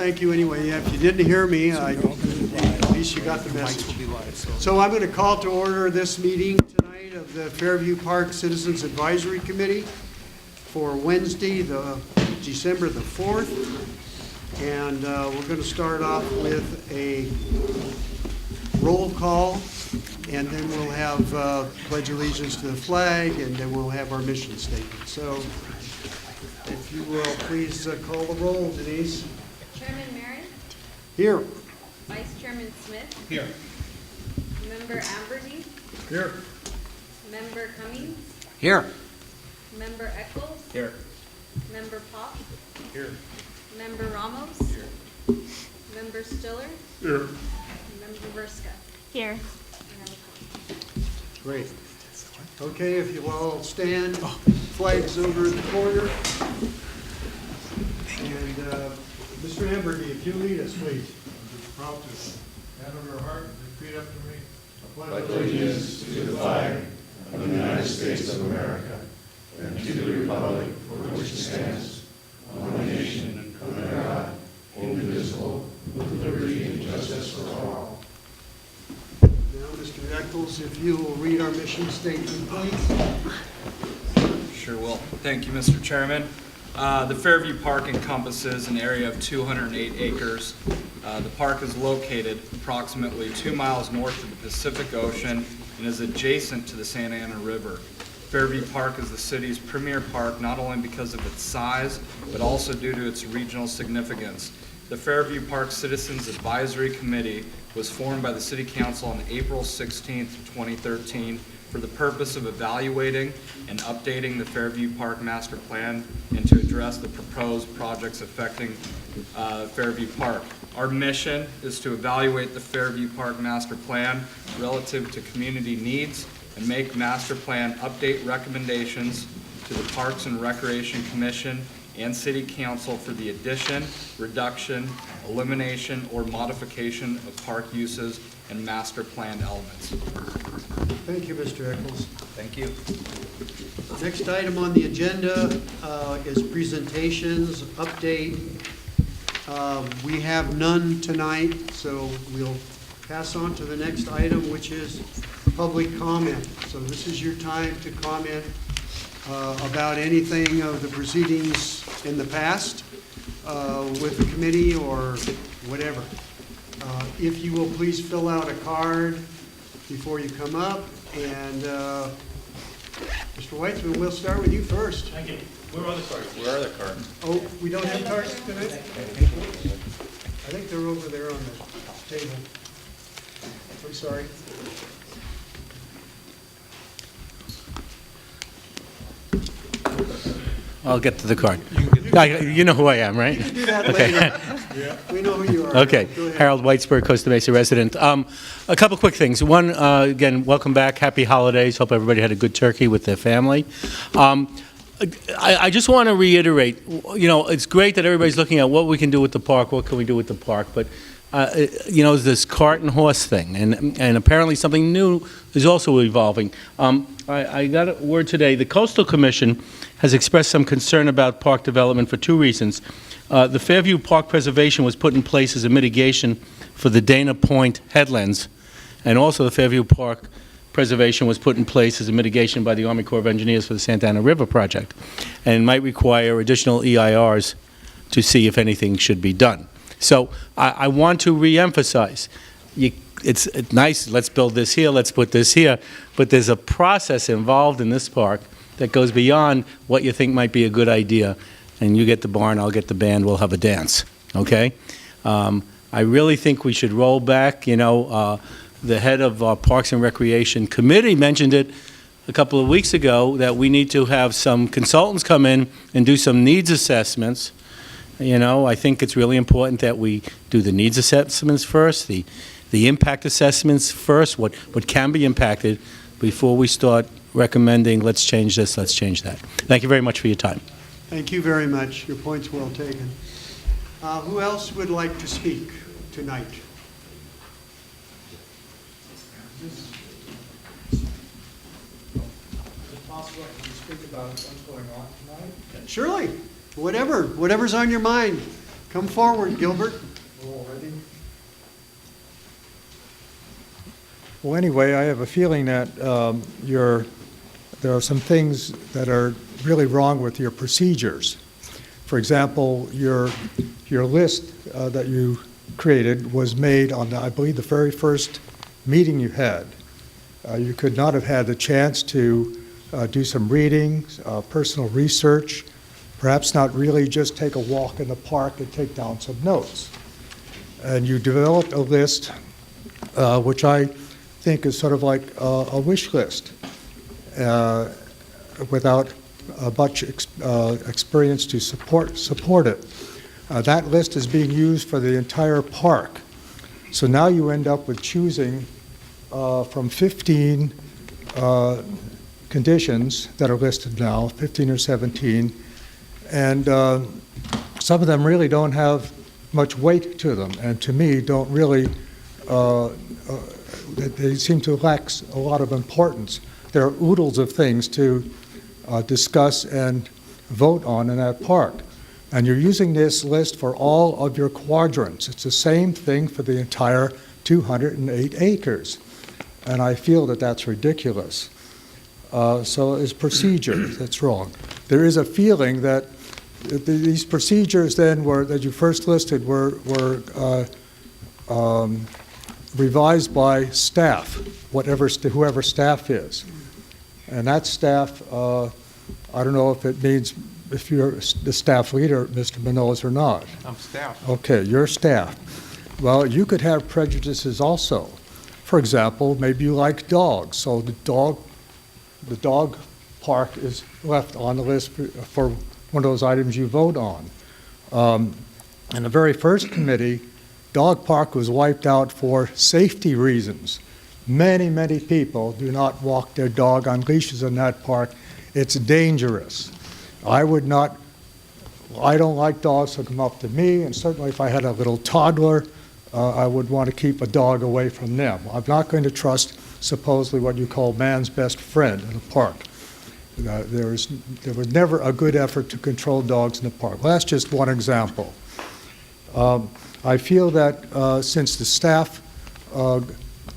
thank you anyway. Yeah, if you didn't hear me, at least you got the message. So I'm going to call to order this meeting tonight of the Fairview Park Citizens Advisory Committee for Wednesday, December the 4th. And we're going to start off with a roll call, and then we'll have pledge allegiance to the flag, and then we'll have our mission statement. So if you will, please call the roll, Denise. Chairman Marin? Here. Vice Chairman Smith? Here. Member Amberty? Here. Member Cummings? Here. Member Eccles? Here. Member Pop? Here. Member Ramos? Here. Member Stiller? Here. Member Verska? Here. Great. Okay, if you all stand, flags over in the corner. And Mr. Amberty, if you lead us, please. Proud to hand on your heart and repeat after me. Pledge allegiance to the flag of the United States of America and to the republic for which it stands, one nation, under God, indivisible, with liberty and justice for all. Now, Mr. Eccles, if you will read our mission statement, please. Sure will. Thank you, Mr. Chairman. The Fairview Park encompasses an area of 208 acres. The park is located approximately 2 miles north of the Pacific Ocean and is adjacent to the Santa Ana River. Fairview Park is the city's premier park not only because of its size, but also due to its regional significance. The Fairview Park Citizens Advisory Committee was formed by the City Council on April 16, 2013 for the purpose of evaluating and updating the Fairview Park Master Plan and to address the proposed projects affecting Fairview Park. Our mission is to evaluate the Fairview Park Master Plan relative to community needs and make Master Plan update recommendations to the Parks and Recreation Commission and City Council for the addition, reduction, elimination, or modification of park uses and master plan elements. Thank you, Mr. Eccles. Thank you. Next item on the agenda is presentations, update. We have none tonight, so we'll pass on to the next item, which is public comment. So this is your time to comment about anything of the proceedings in the past with the committee or whatever. If you will please fill out a card before you come up. And Mr. Weitzman, we'll start with you first. Thank you. Where are the cards? Where are the cards? Oh, we don't have cards tonight? I think they're over there on the table. I'm sorry. I'll get to the card. You know who I am, right? You can do that Okay. later. We know who you are. Okay. Go ahead. Harold Whitesburg, Costa Mesa resident. A couple quick things. One, again, welcome back. Happy holidays. Hope everybody had a good turkey with their family. I just want to reiterate, it's great that everybody's looking at what we can do with the park, what can we do with the park, but this cart and horse thing, and apparently something new is also evolving. I got a word today. The Coastal Commission has expressed some concern about park development for two reasons. The Fairview Park Preservation was put in place as a mitigation for the Dana Point headlands, and also the Fairview Park Preservation was put in place as a mitigation by the Army Corps of Engineers for the Santa Ana River project, and might require additional EIRs to see if anything should be done. So I want to reemphasize, it's nice, let's build this here, let's put this here, but there's a process involved in this park that goes beyond what you think might be a good idea. And you get the barn, I'll get the band, we'll have a dance, okay? I really think we should roll back. The head of our Parks and Recreation Committee mentioned it a couple of weeks ago, that we need to have some consultants come in and do some needs assessments. I think it's really important that we do the needs assessments first, the impact assessments first, what can be impacted, before we start recommending, let's change this, let's change that. Thank you very much for your time. Thank you very much. Your point's well taken. Who else would like to speak tonight? Is it possible to speak about what's going on tonight? Surely. Whatever's on your mind. Come forward, Gilbert. Well, anyway, I have a feeling that there are some things that are really wrong with your procedures. For example, your list that you created was made on, I believe, the very first meeting you had. You could not have had the chance to do some reading, personal research, perhaps not really just take a walk in the park and take down some notes. And you developed a list, which I think is sort of like a wish list, without much experience to support it. That list is being used for the entire park. So now you end up with choosing from 15 conditions that are listed now, 15 or 17, and some of them really don't have much weight to them, and to me don't really, they seem to lack a lot of importance. There are oodles of things to discuss and vote on in that park. And you're using this list for all of your quadrants. It's the same thing for the entire 208 acres. And I feel that that's ridiculous. So it's procedure that's wrong. There is a feeling that these procedures then that you first listed were revised by staff, whoever staff is. And that staff, I don't know if it means if you're the staff leader, Mr. Manolis, or not. I'm staff. Okay, you're staff. Well, you could have prejudices also. For example, maybe you like dogs, so the dog park is left on the list for one of those items you vote on. In the very first committee, dog park was wiped out for safety reasons. Many, many people do not walk their dog on leashes in that park. It's dangerous. I don't like dogs to come up to me, and certainly if I had a little toddler, I would want to keep a dog away from them. I'm not going to trust supposedly what you call man's best friend in the park. There was never a good effort to control dogs in the park. Well, that's just one example. I feel that since the staff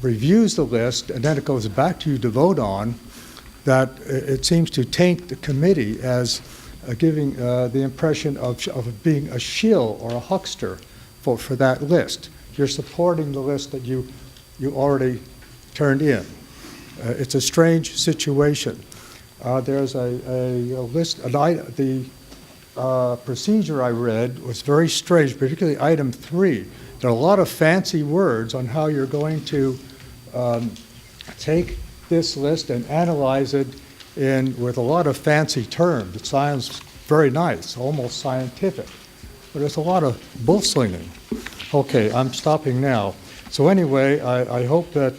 reviews the list and then it goes back to you to vote on, that it seems to taint the committee as giving the impression of being a shill or a huckster for that list. You're supporting the list that you already turned in. It's a strange situation. There's a list, the procedure I read was very strange, particularly item 3. There are a lot of fancy words on how you're going to take this list and analyze it with a lot of fancy terms. It sounds very nice, almost scientific, but there's a lot of bull-slinging. Okay, I'm stopping now. So anyway, I hope that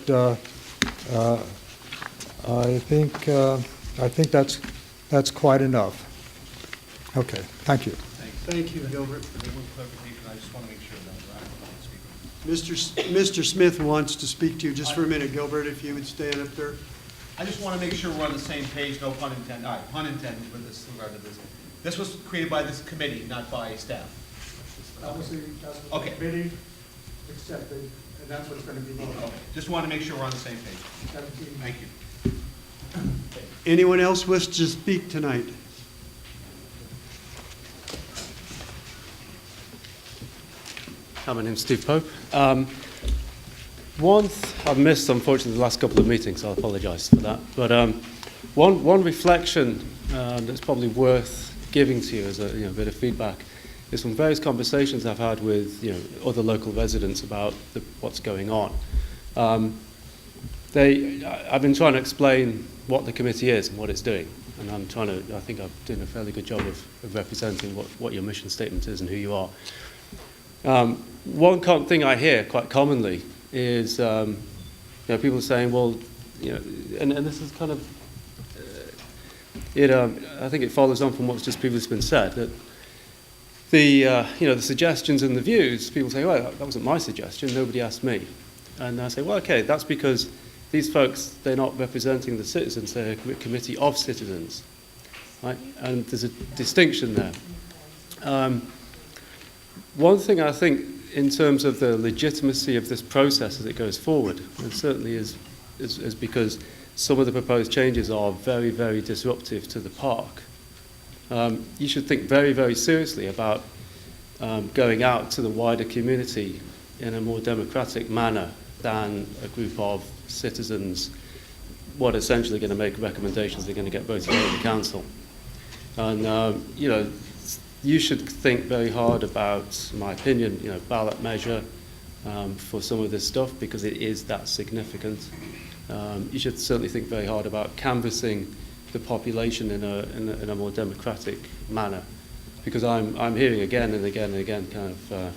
I think that's quite enough. Okay, thank you. Thank you, Gilbert. One clarification, I just want to make sure that Mr. Smith wants to speak to you just for a minute. Gilbert, if you would stand up there. I just want to make sure we're on the same page, no pun intended. All right, pun intended with this regard to this. This was created by this committee, not by staff. Obviously, that's what the committee accepted, and that's what's going to be voted on. Just want to make sure we're on the same page. 17. Thank you. Anyone else wish to speak tonight? Hi, my name's Steve Pope. One I've missed, unfortunately, the last couple of meetings, so I apologise for that. But one reflection that's probably worth giving to you as a bit of feedback is from various conversations I've had with other local residents about what's going on. I've been trying to explain what the committee is and what it's doing, and I think I've done a fairly good job of representing what your mission statement is and who you are. One thing I hear quite commonly is people saying, well, and this is kind of, I think it follows on from what's just previously been said, that the suggestions and the views, people say, well, that wasn't my suggestion, nobody asked me. And I say, well, okay, that's because these folks, they're not representing the citizens, they're a committee of citizens, right? And there's a distinction there. One thing I think in terms of the legitimacy of this process as it goes forward, and certainly is because some of the proposed changes are very, very disruptive to the park. You should think very, very seriously about going out to the wider community in a more democratic manner than a group of citizens what are essentially going to make recommendations that are going to get voted out of the council. And, you know, you should think very hard about, in my opinion, you know, ballot measure for some of this stuff because it is that significant. You should certainly think very hard about canvassing the population in a more democratic manner, because I'm hearing again and again and again kind of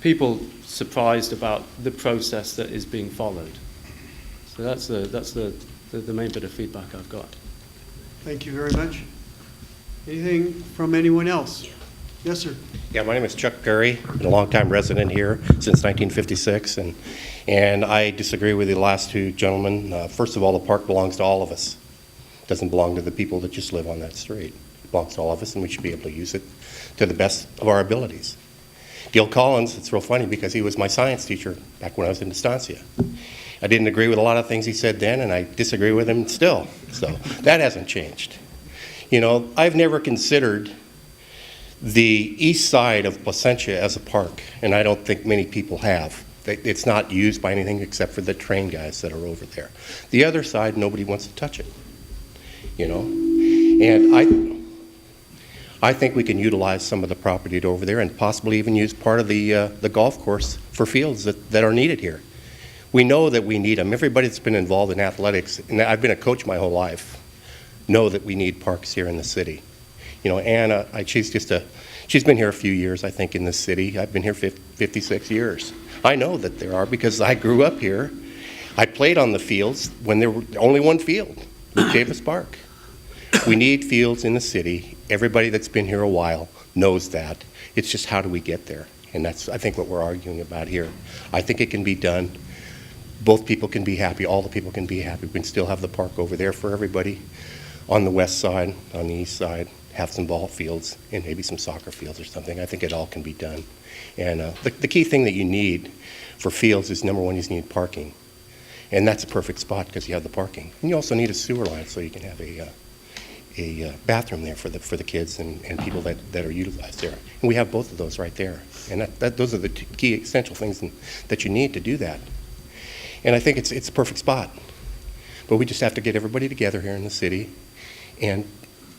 people surprised about the process that is being followed. So that's the main bit of feedback I've got. Thank you very much. Anything from anyone else? Yes, sir. Yeah, my name is Chuck Perry. Been a longtime resident here since 1956, and I disagree with the last two gentlemen. First of all, the park belongs to all of us. It doesn't belong to the people that just live on that street. It belongs to all of us, and we should be able to use it to the best of our abilities. Gil Collins, it's real funny because he was my science teacher back when I was in Estancia. I didn't agree with a lot of things he said then, and I disagree with him still. So that hasn't changed. You know, I've never considered the east side of Placentia as a park, and I don't think many people have. It's not used by anything except for the train guys that are over there. The other side, nobody wants to touch it, you know. And I think we can utilize some of the property over there and possibly even use part of the golf course for fields that are needed here. We know that we need them. Everybody that's been involved in athletics, and I've been a coach my whole life, know that we need parks here in the city. You know, Anna, she's been here a few years, I think, in this city. I've been here 56 years. I know that there are because I grew up here. I played on the fields when there was only one field, Davis Park. We need fields in the city. Everybody that's been here a while knows that. It's just how do we get there? And that's, I think, what we're arguing about here. I think it can be done. Both people can be happy. All the people can be happy. We can still have the park over there for everybody on the west side, on the east side, have some ball fields and maybe some soccer fields or something. I think it all can be done. And the key thing that you need for fields is, number one, you need parking. And that's a perfect spot because you have the parking. And you also need a sewer line so you can have a bathroom there for the kids and people that are utilized there. And we have both of those right there. And those are the key essential things that you need to do that. And I think it's a perfect spot. But we just have to get everybody together here in the city and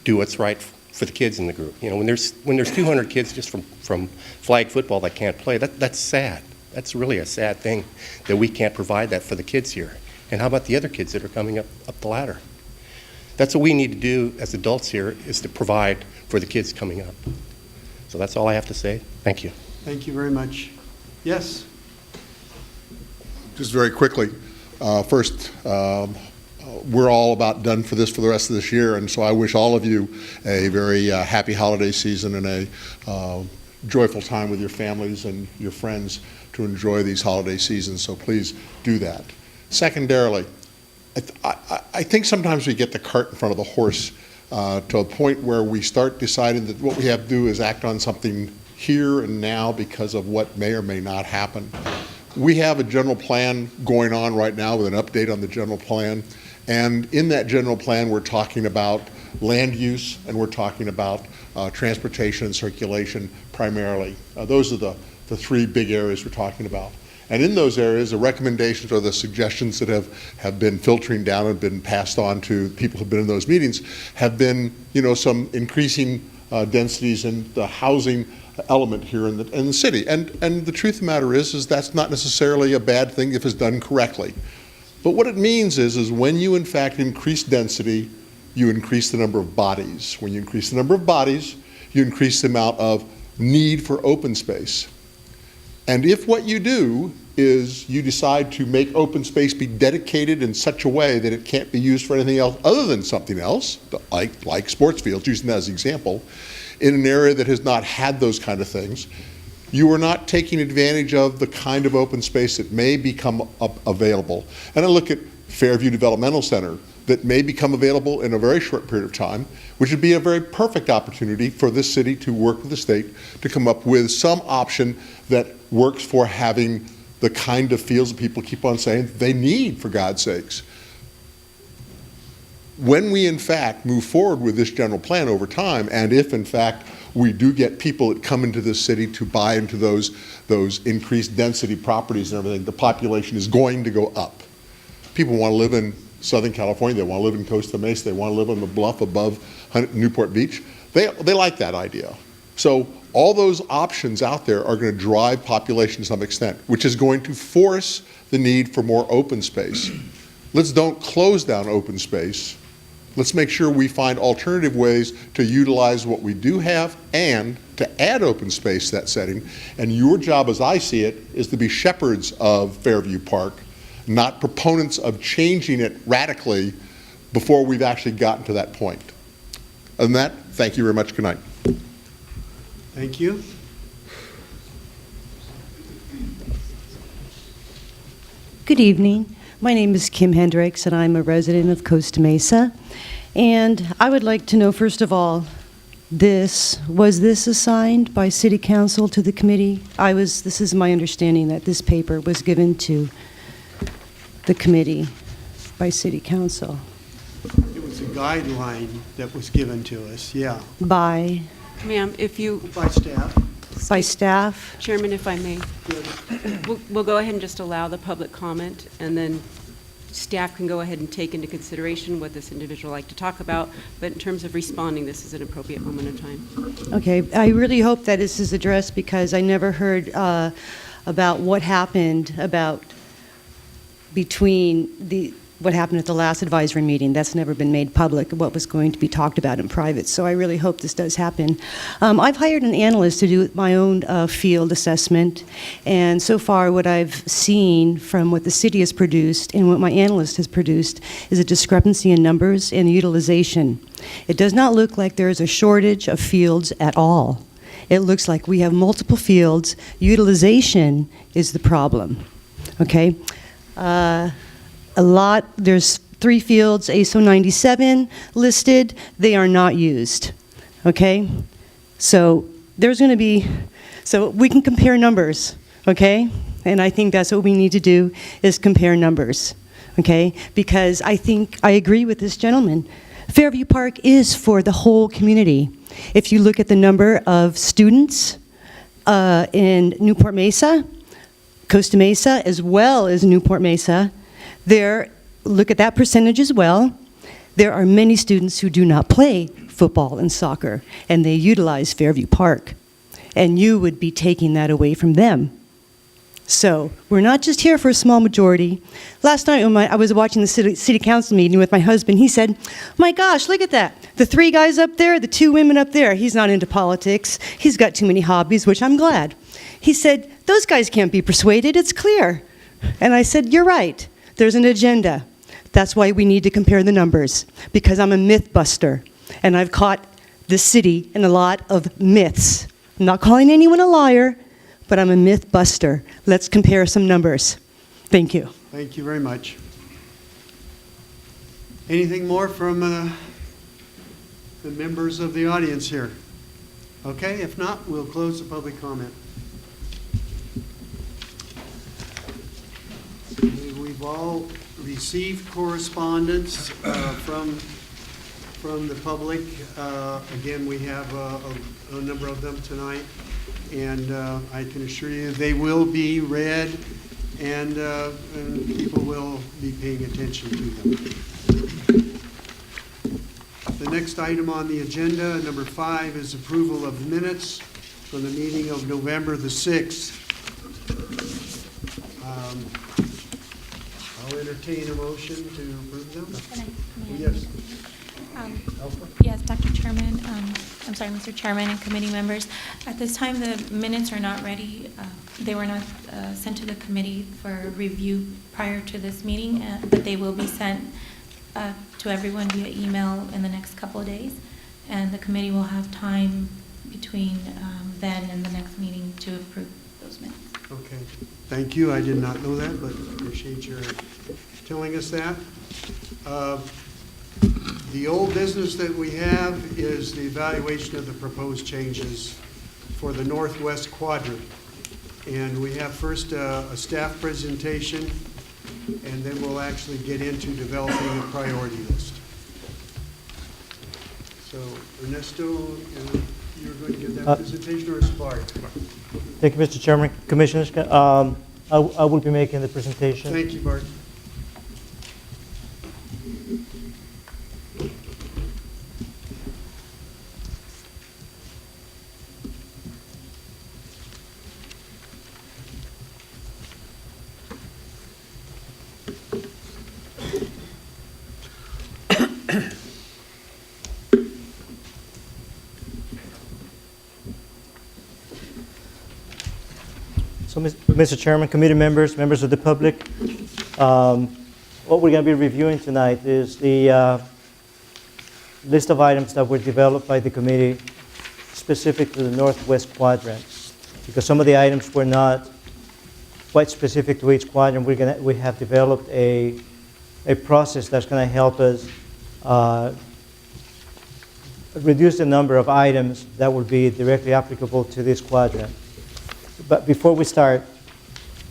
do what's right for the kids in the group. You know, when there's 200 kids just from flag football that can't play, that's sad. That's really a sad thing that we can't provide that for the kids here. And how about the other kids that are coming up the ladder? That's what we need to do as adults here, is to provide for the kids coming up. So that's all I have to say. Thank you. Thank you very much. Yes? Just very quickly, first, we're all about done for the rest of this year, and so I wish all of you a very happy holiday season and a joyful time with your families and your friends to enjoy these holiday seasons, so please do that. Secondarily, I think sometimes we get the cart in front of the horse to a point where we start deciding that what we have to do is act on something here and now because of what may or may not happen. We have a general plan going on right now with an update on the general plan. And in that general plan, we're talking about land use and we're talking about transportation and circulation primarily. Those are the three big areas we're talking about. And in those areas, the recommendations or the suggestions that have been filtering down and been passed on to people who've been in those meetings have been, you know, some increasing densities in the housing element here in the city. And the truth of the matter is that's not necessarily a bad thing if it's done correctly. But what it means is when you in fact increase density, you increase the number of bodies. When you increase the number of bodies, you increase the amount of need for open space. And if what you do is you decide to make open space be dedicated in such a way that it can't be used for anything else other than something else, like sports fields, using that as an example, in an area that has not had those kind of things, you are not taking advantage of the kind of open space that may become available. And I look at Fairview Developmental Center that may become available in a very short period of time, which would be a very perfect opportunity for this city to work with the state to come up with some option that works for having the kind of fields that people keep on saying they need, for God's sakes. When we in fact move forward with this general plan over time, and if in fact we do get people that come into this city to buy into those increased density properties and everything, the population is going to go up. People want to live in Southern California, they want to live in Costa Mesa, they want to live on the bluff above Newport Beach. They like that idea. So all those options out there are going to drive population to some extent, which is going to force the need for more open space. Let's don't close down open space. Let's make sure we find alternative ways to utilize what we do have and to add open space to that setting. And your job, as I see it, is to be shepherds of Fairview Park, not proponents of changing it radically before we've actually gotten to that point. Other than that, thank you very much. Good night. Thank you. Good evening. My name is Kim Hendricks, and I'm a resident of Costa Mesa. And I would like to know, first of all, was this assigned by City Council to the committee? This is my understanding that this paper was given to the committee by City Council. It was a guideline that was given to us, yeah, By Ma'am, if you, by staff. staff? Chairman, if I may, we'll go ahead and just allow the public comment, and then staff can go ahead and take into consideration what this individual would like to talk about, but in terms of responding, this is an appropriate moment of time. Okay, I really hope that this is addressed, because I never heard about what happened what happened at the last advisory meeting. That's never been made public, what was going to be talked about in private. So I really hope this does happen. I've hired an analyst to do my own field assessment, and so far what I've seen from what the city has produced and what my analyst has produced is a discrepancy in numbers and utilization. It does not look like there is a shortage of fields at all. It looks like we have multiple fields. Utilization is the problem, okay? There's 3 fields, ASO 97 listed. They are not used, okay? So we can compare numbers, okay? And I think that's what we need to do, is compare numbers, okay? Because I agree with this gentleman. Fairview Park is for the whole community. If you look at the number of students in Newport Mesa, Costa Mesa, as well as Newport Mesa, look at that percentage as well. There are many students who do not play football and soccer, and they utilize Fairview Park. And you would be taking that away from them. So we're not just here for a small majority. Last night when I was watching the city council meeting with my husband, he said, "My gosh, look at that. The 3 guys up there, the 2 women up there. He's not into politics. He's got too many hobbies," which I'm glad. He said, "Those guys can't be persuaded. It's clear." And I said, "You're right. There's an agenda." That's why we need to compare the numbers, because I'm a myth buster, and I've caught this city in a lot of myths. I'm not calling anyone a liar, but I'm a myth buster. Let's compare some numbers. Thank you. Thank you very much. Anything more from the members of the audience here? Okay, if not, we'll close the public comment. We've all received correspondence from the public. Again, we have a number of them tonight, and I can assure you they will be read, and people will be paying attention to them. The next item on the agenda, number 5, is approval of minutes from the meeting of November the 6th. I'll entertain a motion to approve them. Yes. Yes, Dr. Chairman, I'm sorry, Mr. Chairman and committee members. At this time, the minutes are not ready. They were not sent to the committee for review prior to this meeting, but they will be sent to everyone via email in the next couple of days. And the committee will have time between then and the next meeting to those minutes. Okay, thank you. I did not know that, but appreciate your telling us that. The old business that we have is the evaluation of the proposed changes for the northwest quadrant. And we have first a staff presentation, and then we'll actually get into developing a priority list. So Ernesto, you're going to give that presentation, or is Bart? Thank you, Mr. Chairman. Commissioners, I will be making the presentation. Thank you, Bart. So, Mr. Chairman, committee members, members of the public, what we're going to be reviewing tonight is the list of items that were developed by the committee specific to the northwest quadrant. Because some of the items were not quite specific to each quadrant, we have developed a process that's going to help us reduce the number of items that will be directly applicable to this quadrant. But before we start,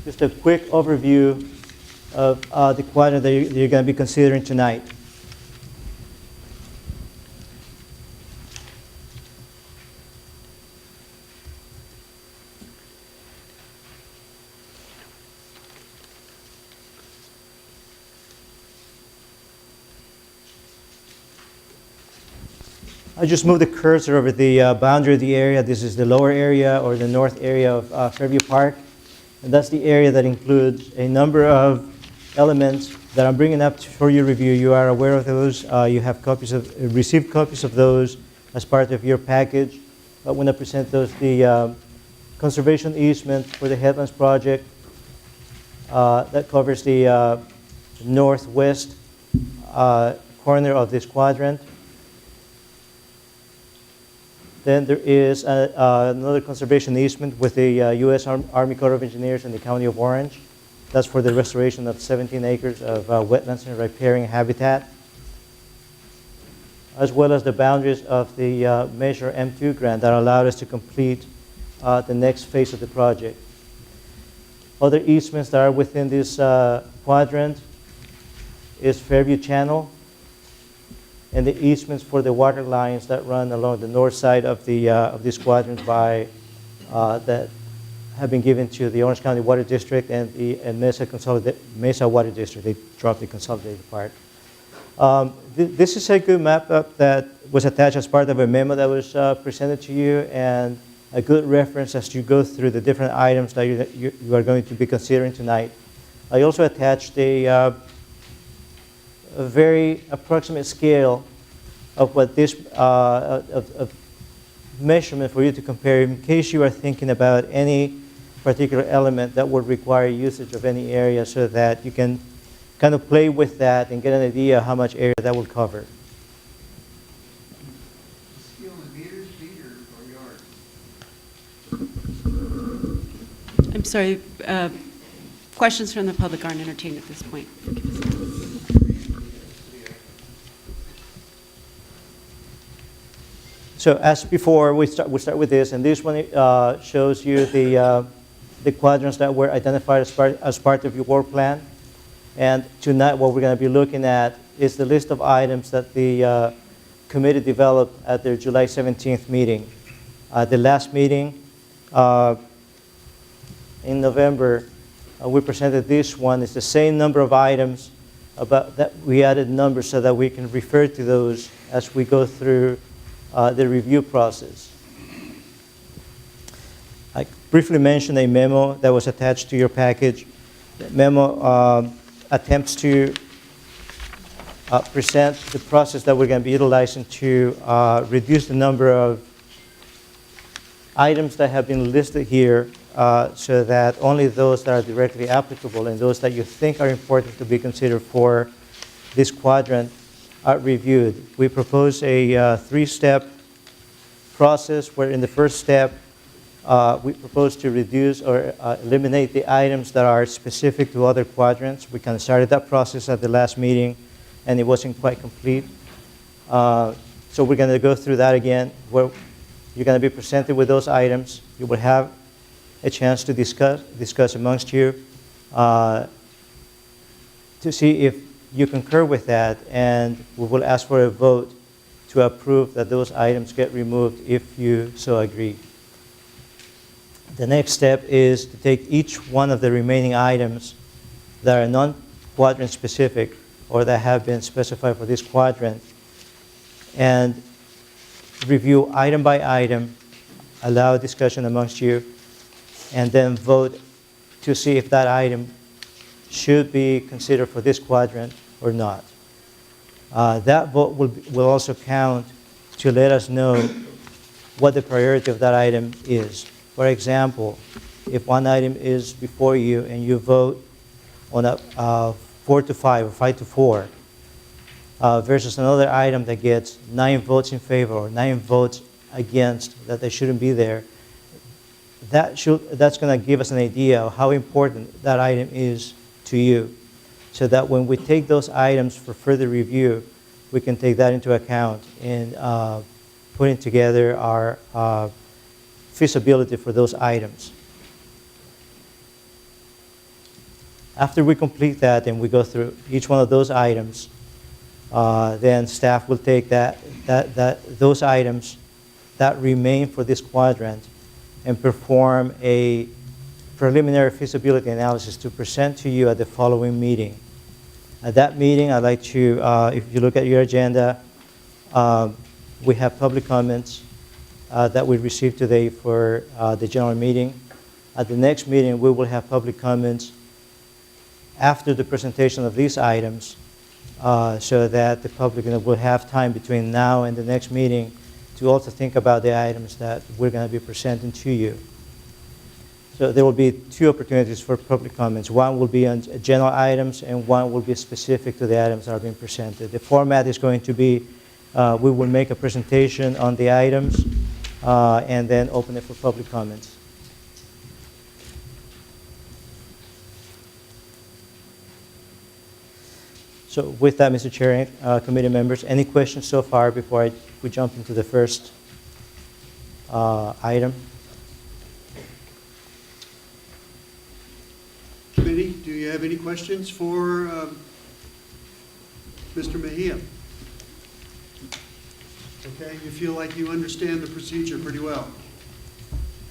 just a quick overview of the quadrant that you're going to be considering tonight. I just moved the cursor over the boundary of the area. This is the lower area or the north area of Fairview Park. And that's the area that includes a number of elements that I'm bringing up for your review. You are aware of those. You have received copies of those as part of your package. But when I present those, the conservation easement for the Headlands project that covers the northwest corner of this quadrant. Then there is another conservation easement with the U.S. Army Corps of Engineers in the County of Orange. That's for the restoration of 17 acres of wetlands and riparian habitat, as well as the boundaries of the Measure M2 grant that allowed us to complete the next phase of the project. Other easements that are within this quadrant is Fairview Channel, and the easements for the water lines that run along the north side of this quadrant that have been given to the Orange County Water District and the Mesa Water District. They dropped the consolidated part. This is a good map-up that was attached as part of a memo that was presented to you, and a good reference as you go through the different items that you are going to be considering tonight. I also attached a very approximate scale of what this of measurement for you to compare in case you are thinking about any particular element that would require usage of any area, so that you can kind of play with that and get an idea of how much area that will cover. Scale in meters, feet, or yards? I'm sorry, questions from the public aren't entertained at this point. So as before, we start with this, and this one shows you the quadrants that were identified as part of your work plan. And tonight, what we're going to be looking at is the list of items that the committee developed at their July 17th meeting. The last meeting in November, we presented this one. It's the same number of items, about that we added numbers so that we can refer to those as we go through the review process. I briefly mentioned a memo that was attached to your package. The memo attempts to present the process that we're going to be utilizing to reduce the number of items that have been listed here, so that only those that are directly applicable and those that you think are important to be considered for this quadrant are reviewed. We propose a three-step process where in the first step We propose to reduce or eliminate the items that are specific to other quadrants. We kind of started that process at the last meeting, and it wasn't quite complete. So we're going to go through that again, where you're going to be presented with those items. You will have a chance to discuss amongst you to see if you concur with that, and we will ask for a vote to approve that those items get removed if you so agree. The next step is to take each one of the remaining items that are non-quadrant specific or that have been specified for this quadrant and review item by item, allow discussion amongst you, and then vote to see if that item should be considered for this quadrant or not. That vote will also count to let us know what the priority of that item is. For example, if one item is before you and you vote on a 4 to 5 or 5 to 4 versus another item that gets 9 votes in favor or 9 votes against, that they shouldn't be there, that's going to give us an idea of how important that item is to you, so that when we take those items for further review, we can take that into account in putting together our feasibility for those items. After we complete that and we go through each one of those items, then staff will take those items that remain for this quadrant and perform a preliminary feasibility analysis to present to you at the following meeting. At that meeting, I'd like to, if you look at your agenda, we have public comments that we received today for the general meeting. At the next meeting, we will have public comments after the presentation of these items so that the public will have time between now and the next meeting to also think about the items that we're going to be presenting to you. So there will be 2 opportunities for public comments. One will be on general items, and one will be specific to the items that are being presented. The format is going to be, we will make a presentation on the items and then open it for public comments. So with that, Mr. Chair, committee members, any questions so far before we jump into the first item? Committee, do you have any questions for Mr. Mejia? Okay, you feel like you understand the procedure pretty well?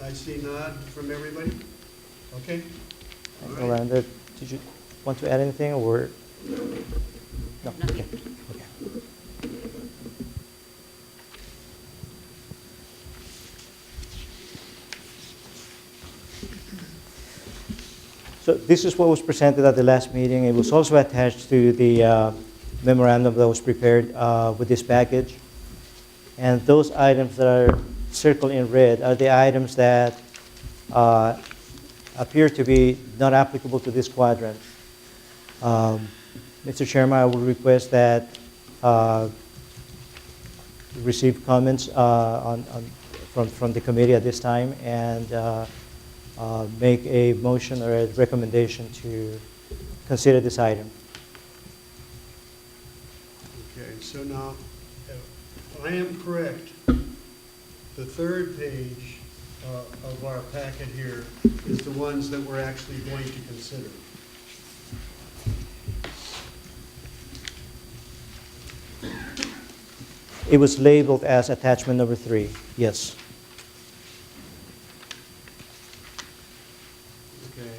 I see nod from everybody? Okay? All right. Yolanda, did you want to add anything, or? No. Okay. So this is what was presented at the last meeting. It was also attached to the memorandum that was prepared with this package. And those items that are circled in red are the items that appear to be not applicable to this quadrant. Mr. Chairman, I would request that receive comments from the committee at this time and make a motion or a recommendation to consider this item. Okay, so now, if I am correct, the third page of our packet here is the ones that we're actually going to consider. It was labeled as attachment number 3, yes. Okay.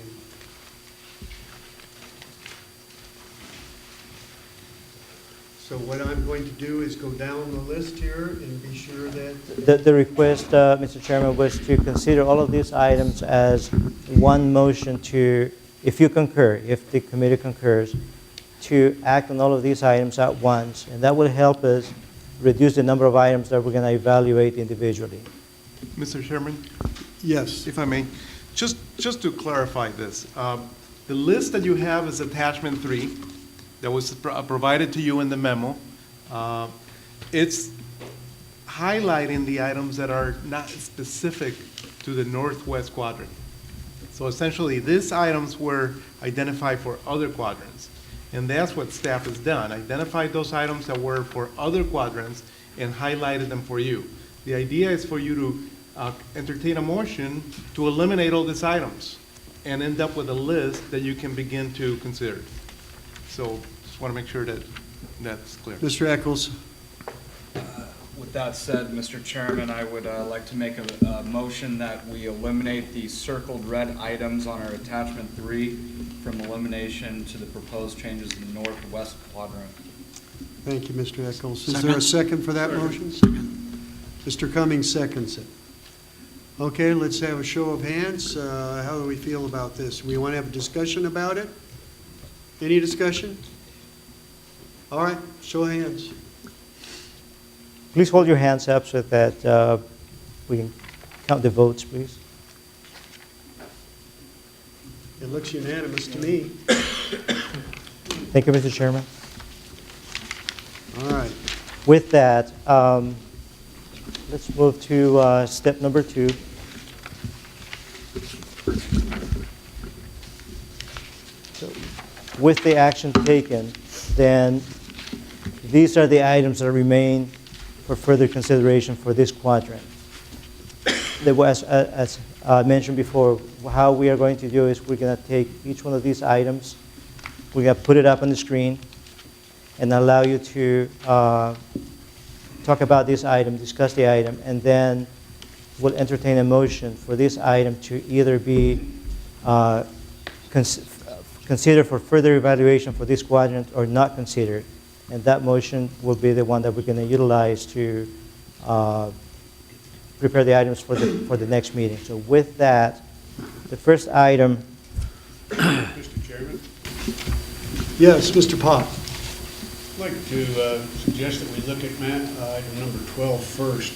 So what I'm going to do is go down the list here and be sure that... The request, Mr. Chairman, was to consider all of these items as one motion to, if you concur, if the committee concurs, to act on all of these items at once, and that will help us reduce the number of items that we're going to evaluate individually. Mr. Chairman, Yes. if I may, just to clarify this, the list that you have is attachment 3 that was provided to you in the memo. highlighting the items that are not specific to the northwest quadrant. So essentially, these items were identified for other quadrants. And that's what staff has done, identified those items that were for other quadrants and highlighted them for you. The idea is for you to entertain a motion to eliminate all these items and end up with a list that you can begin to consider. So just want to make sure that that's clear. Mr. Eccles? With that said, Mr. Chairman, I would like to make a motion that we eliminate the circled red items on our attachment 3 from elimination to the proposed changes in the northwest quadrant. Thank you, Mr. Eccles. Is there a second for that motion? Mr. Cummings seconds it. Okay, let's have a show of hands. How do we feel about this? We want to have a discussion about it? Any discussion? All right, show of hands. Please hold your hands up so that we can count the votes, please. It looks unanimous to me. Thank you, Mr. Chairman. All right. With that, let's move to step number 2. So, with the action taken, then these are the items that remain for further consideration for this quadrant. There was, as mentioned before, how we are going to do is we're going to take each one of these items, we're going to put it up on the screen, and allow you to talk about this item, discuss the item, and then we'll entertain a motion for this item to either be considered for further evaluation for this quadrant or not considered. And that motion will be the one that we're going to utilize to prepare the items for the next meeting. So with that, the first item. Mr. Chairman? Yes, Mr. Pop. I'd like to suggest that we look at item number 12 first,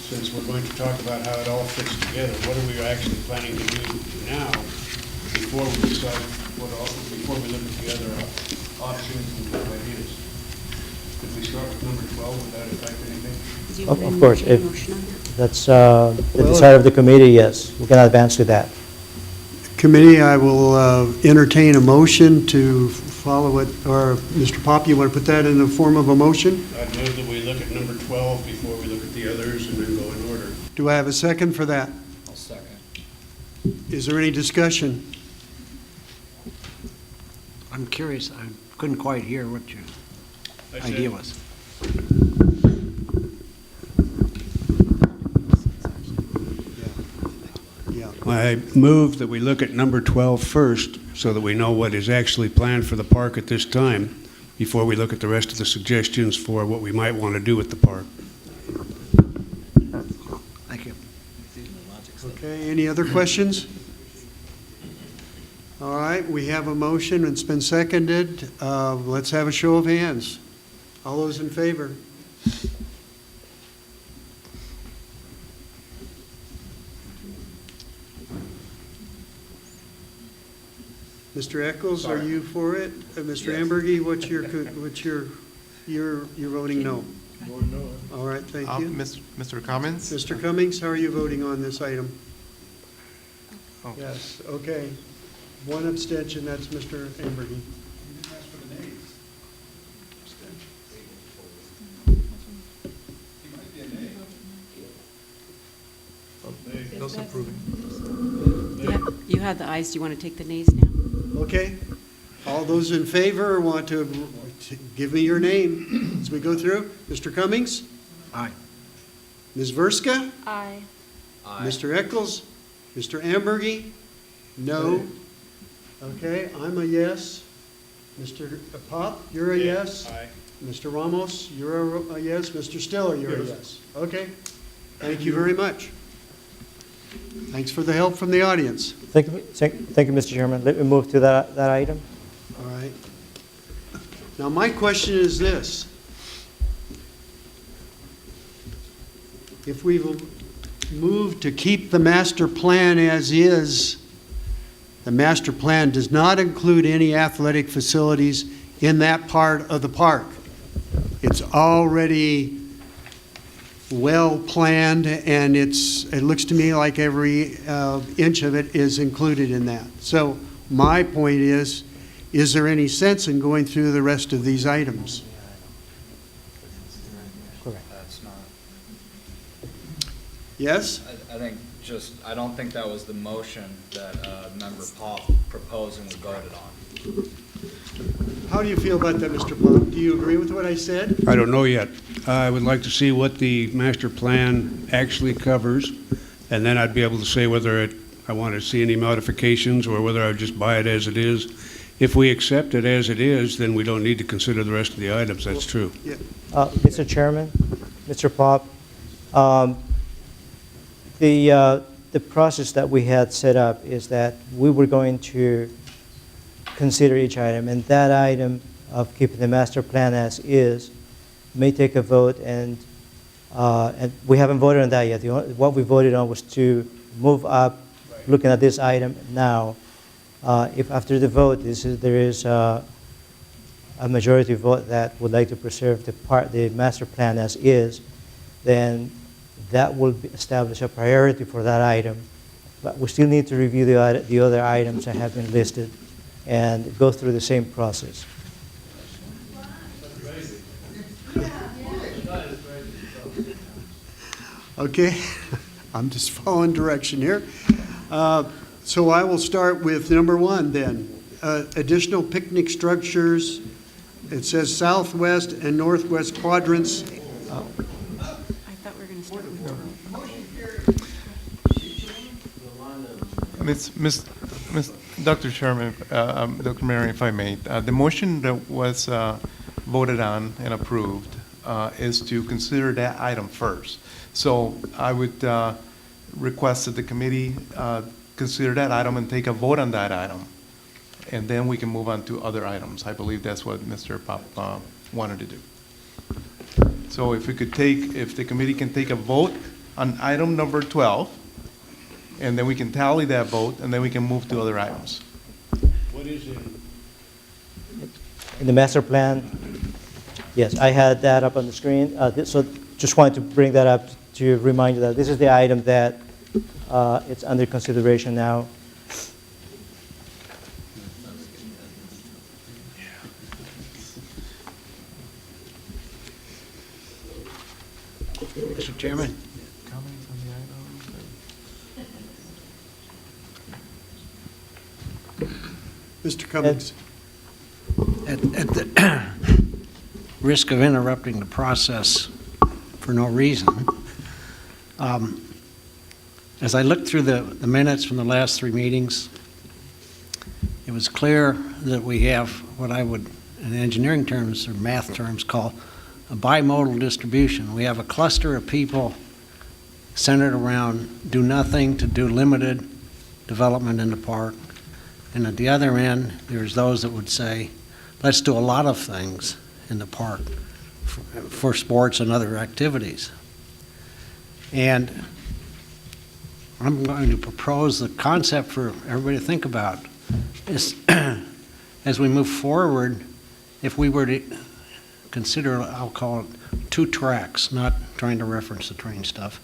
since we're going to talk about how it all fits together. What are we actually planning to do now before we decide before we look at the other options and ideas? Could we start with number 12? Would that affect anything? Of course, if that's the desire of the committee, yes, we can advance to that. Committee, I will entertain a motion to follow it, or Mr. Pop, you want to put that in the form of a motion? I'd move that we look at number 12 before we look at the others and then go in order. Do I have a second for that? I'll second. Is there any discussion? I'm curious, I couldn't quite hear what your idea was. Yeah. I move that we look at number 12 first so that we know what is actually planned for the park at this time before we look at the rest of the suggestions for what we might want to do with the park. Thank you. Okay, any other questions? All right, we have a motion, it's been seconded. Let's have a show of hands. All those in favor? Mr. Eccles, are you for it? Mr. Yes. Ambergy, you're voting no? No. All right, thank you. Mr. Cummings? Mr. Cummings, how are you voting on this item? Oh. Yes, okay. One abstention, that's Mr. Ambergy. Those approving. You have the ayes. Do you want to take the nays now? Okay. All those in favor want to give me your name as we go through. Mr. Cummings? Aye. Ms. Verska? Aye. Mr. Eccles? Mr. Ambergy? No. Okay, I'm a yes. Mr. Pop, you're a yes. Aye. Mr. Ramos, you're a yes. Mr. Stiller, you're a yes. Okay. Thank you very much. Thanks for the help from the audience. Thank you, Mr. Chairman. Let me move to that item. All right. Now, my question is this. If we've moved to keep the master plan as is, the master plan does not include any athletic facilities in that part of the park. It's already well-planned, and it looks to me like every inch of it is included in that. So my point is there any sense in going through the rest of these items? That's not, Yes? I think I don't think that was the motion that Member Pop proposed and we voted on. How do you feel about that, Mr. Pop? Do you agree with what I said? I don't know yet. I would like to see what the master plan actually covers, and then I'd be able to say whether I want to see any modifications or whether I would just buy it as it is. If we accept it as it is, then we don't need to consider the rest of the items. That's true. Yeah. Mr. Chairman, Mr. Pop, the process that we had set up is that we were going to consider each item, and that item of keeping the master plan as is may take a vote, and we haven't voted on that yet. What we voted on was to move up, looking at this item now. If after the vote there is a majority vote that would like to preserve the master plan as is, then that will establish a priority for that item. But we still need to review the other items that have been listed and go through the same process. Okay, I'm just following direction here. So I will start with number 1 then. Additional picnic structures. It says southwest and northwest quadrants. I thought we were going to start with Dr. Chairman, Dr. Marion, if I may, the motion that was voted on and approved is to consider that item first. So I would request that the committee consider that item and take a vote on that item, and then we can move on to other items. I believe that's what Mr. Pop wanted to do. So if the committee can take a vote on item number 12, and then we can tally that vote, and then we can move to other items. What is it? In the master plan, yes, I had that up on the screen. So just wanted to bring that up to remind you that this is the item that it's under consideration now. Mr. Chairman? Comments on the items? Mr. Cummings. At the risk of interrupting the process for no reason, as I looked through the minutes from the last 3 meetings, it was clear that we have what I would, in engineering terms or math terms, call a bimodal distribution. We have a cluster of people centered around do nothing to do limited development in the park. And at the other end, there's those that would say, let's do a lot of things in the park for sports and other activities. And I'm going to propose the concept for everybody to think about is as we move forward, if we were to consider, I'll call it 2 tracks, not trying to reference the train stuff.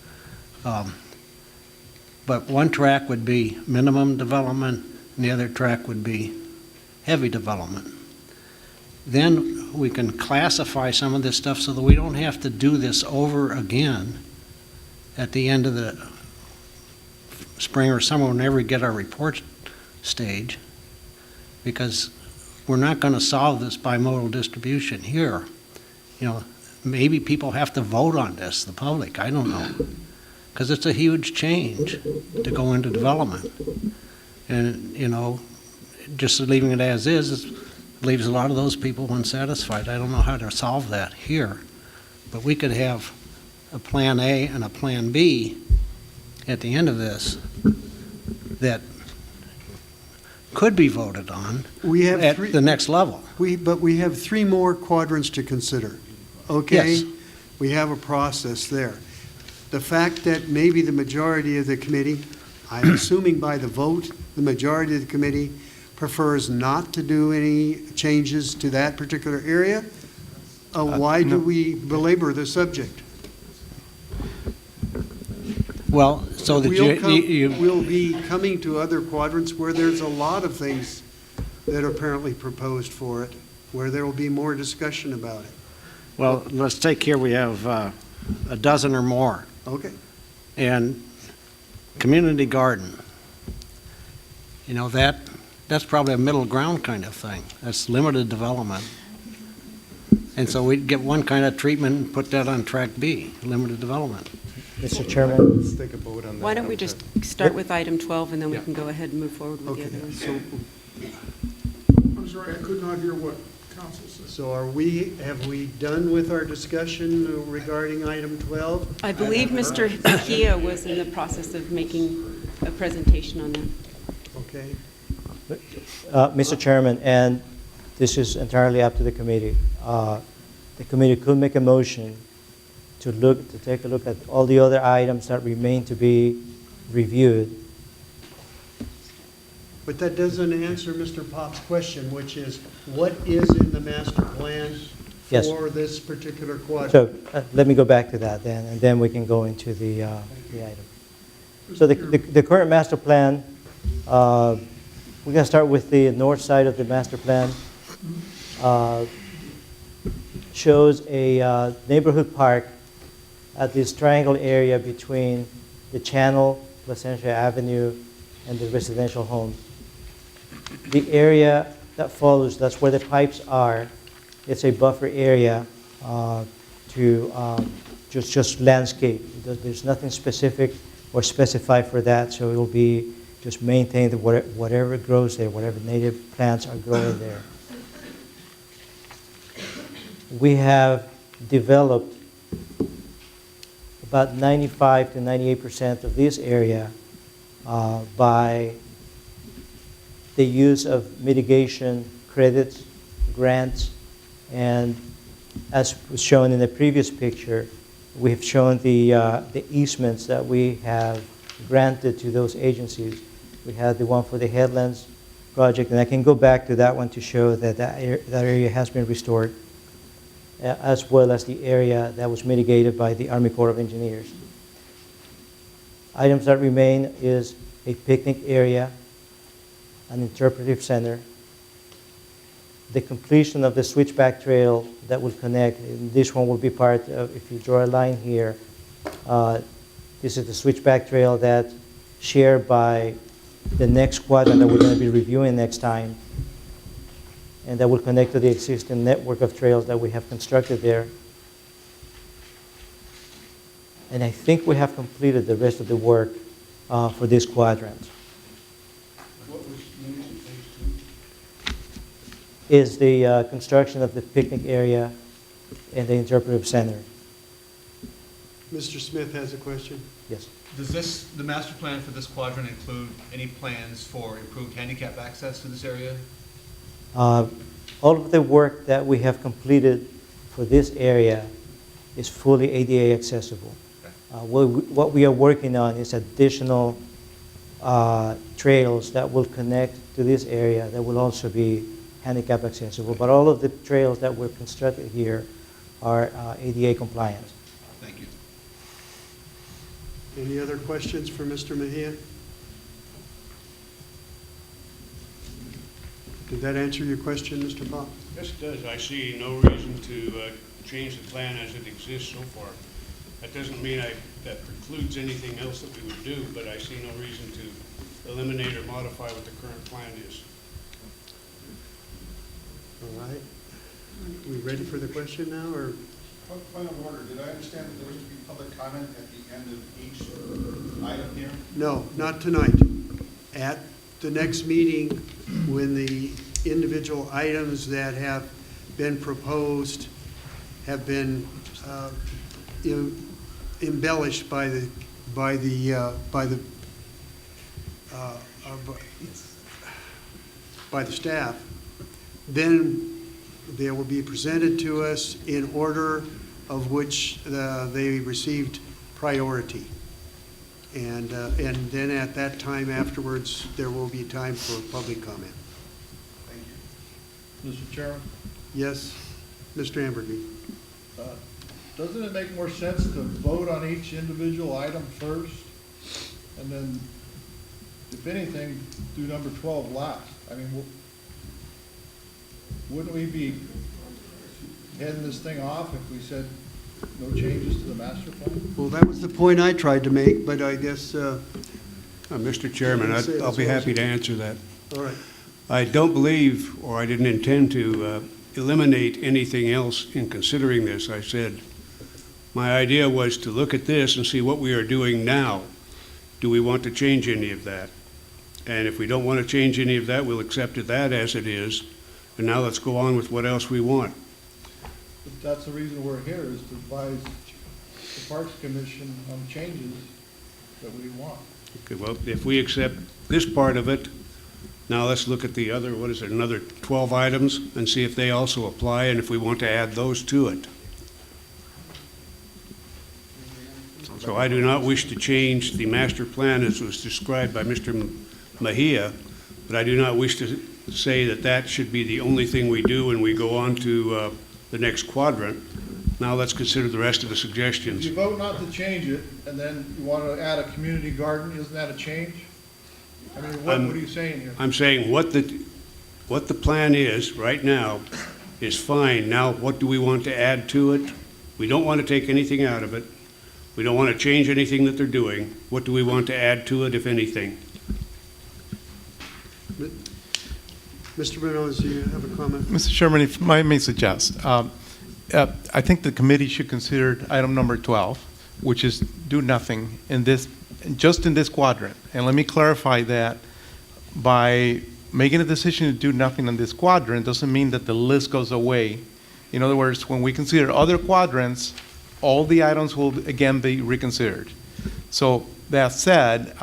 But one track would be minimum development, and the other track would be heavy development. Then we can classify some of this stuff so that we don't have to do this over again at the end of the spring or summer whenever we get our report stage, because we're not going to solve this bimodal distribution here. You know, maybe people have to vote on this, the public, I don't know, because it's a huge change to go into development. And, you know, just leaving it as is leaves a lot of those people unsatisfied. I don't know how to solve that here, but we could have a plan A and a plan B at the end of this that could be voted on at the next level. But we have 3 more quadrants to consider. Okay? Yes. We have a process there. The fact that maybe the majority of the committee, I'm assuming by the vote, the majority of the committee prefers not to do any changes to that particular area, why do we belabor the subject? Well, so that We'll be coming to other quadrants where there's a lot of things that are apparently proposed for it, where there will be more discussion about it. well, let's take here, we have a dozen or more. Okay. And community garden, you know, that's probably a middle ground kind of thing. That's limited development. And so we'd get one kind of treatment and put that on track B, limited development. Mr. Chairman? Let's take a vote on that. Why don't we just start with item 12, and then we can go ahead and move forward with the other ones. I'm sorry, I could not hear what council said. So have we done with our discussion regarding item 12? I believe Mr. Mejia was in the process of making a presentation on that. Okay. Mr. Chairman, and this is entirely up to the committee. The committee could make a motion to take a look at all the other items that remain to be reviewed. But that doesn't answer Mr. Pop's question, which is, what is in the master plan Yes. for this particular quadrant? So let me go back to that then, and then we can go into the item. So the current master plan, we're going to start with the north side of the master plan. Shows a neighborhood park at this triangle area between the Channel, Placentia Avenue, and the residential homes. The area that follows, that's where the pipes are. It's a buffer area to just landscape. There's nothing specific or specified for that, so it will be just maintained whatever grows there, whatever native plants are growing there. We have developed about 95 to 98% of this area by the use of mitigation credits, grants, and as was shown in the previous picture, we have shown the easements that we have granted to those agencies. We had the one for the Headlands project, and I can go back to that one to show that that area has been restored, as well as the area that was mitigated by the Army Corps of Engineers. Items that remain is a picnic area, an interpretive center, the completion of the switchback trail that will connect, and this one will be part of, if you draw a line here, this is the switchback trail that's shared by the next quadrant that we're going to be reviewing next time, and that will connect to the existing network of trails that we have constructed there. And I think we have completed the rest of the work for this quadrant. What was needed in phase 2? Is the construction of the picnic area and the interpretive center. Mr. Smith has a question. Yes. Does the master plan for this quadrant include any plans for improved handicap access to this area? All of the work that we have completed for this area is fully ADA accessible. What we are working on is additional trails that will connect to this area that will also be handicap accessible. But all of the trails that were constructed here are ADA compliant. Thank you. Any other questions for Mr. Mejia? Did that answer your question, Mr. Pop? Yes, it does. I see no reason to change the plan as it exists so far. That doesn't mean that precludes anything else that we would do, but I see no reason to eliminate or modify what the current plan is. All right. We ready for the question now, or? Point of order, did I understand that there was to be public comment at the end of each item here? No, not tonight. At the next meeting, when the individual items that have been proposed have been embellished by the staff, then they will be presented to us in order of which they received priority. And then at that time afterwards, there will be time for public comment. Thank you. Mr. Chairman? Yes, Mr. Ambergy. Doesn't it make more sense to vote on each individual item first and then, if anything, do number 12 last. I mean, wouldn't we be heading this thing off if we said no changes to the master plan? Well, that was the point I tried to make, but I guess, Mr. Chairman, I'll be happy to answer that. all right. I don't believe, or I didn't intend to eliminate anything else in considering this. I said my idea was to look at this and see what we are doing now. Do we want to change any of that? And if we don't want to change any of that, we'll accept it that as it is. And now let's go on with what else we want. But that's the reason we're here, is to advise the Parks Commission on changes that we want. Okay, well, if we accept this part of it, now let's look at the other, what is it, another 12 items, and see if they also apply, and if we want to add those to it. So I do not wish to change the master plan as was described by Mr. Mejia, but I do not wish to say that that should be the only thing we do when we go on to the next quadrant. Now let's consider the rest of the suggestions. If you vote not to change it, and then you want to add a community garden, isn't that a change? I mean, what are you saying here? I'm saying what the plan is right now is fine. Now, what do we want to add to it? We don't want to take anything out of it. We don't want to change anything that they're doing. What do we want to add to it, if anything? Mr. Munoz, do you have a comment? Mr. Chairman, if I may suggest, I think the committee should consider item number 12, which is do nothing in this, just in this quadrant. And let me clarify that by making a decision to do nothing in this quadrant doesn't mean that the list goes away. In other words, when we consider other quadrants, all the items will again be reconsidered. So that said,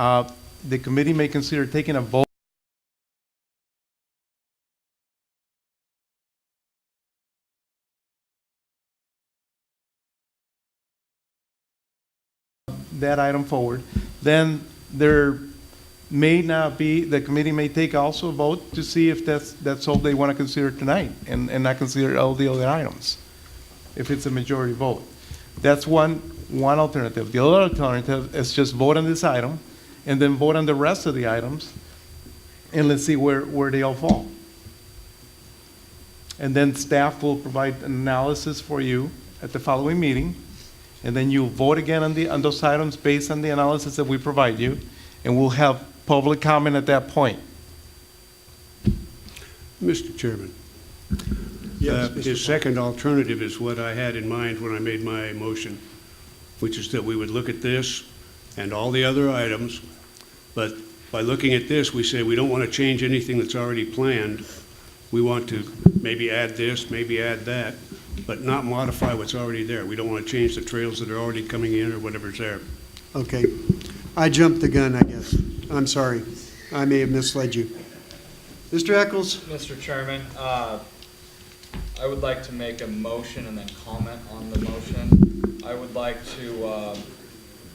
the committee may consider taking a vote that item forward. Then there may not be, the committee may take also a vote to see if that's all they want to consider tonight and not consider all the other items, if it's a majority vote. That's one alternative. The other alternative is just vote on this item and then vote on the rest of the items and let's see where they all fall. And then staff will provide an analysis for you at the following meeting, and then you vote again on those items based on the analysis that we provide you, and we'll have public comment at that point. Mr. Chairman. Yes, His second alternative is what I had in mind when I made my motion, which is that we would look at this and all the other items, but by looking at this, we say we don't want to change anything that's already planned. We want to maybe add this, maybe add that, but not modify what's already there. We don't want to change the trails that are already coming in or whatever's there. Okay. I jumped the gun, I guess. I'm sorry. I may have misled you. Mr. Eccles? Mr. Chairman, I would like to make a motion and then comment on the motion. I would like to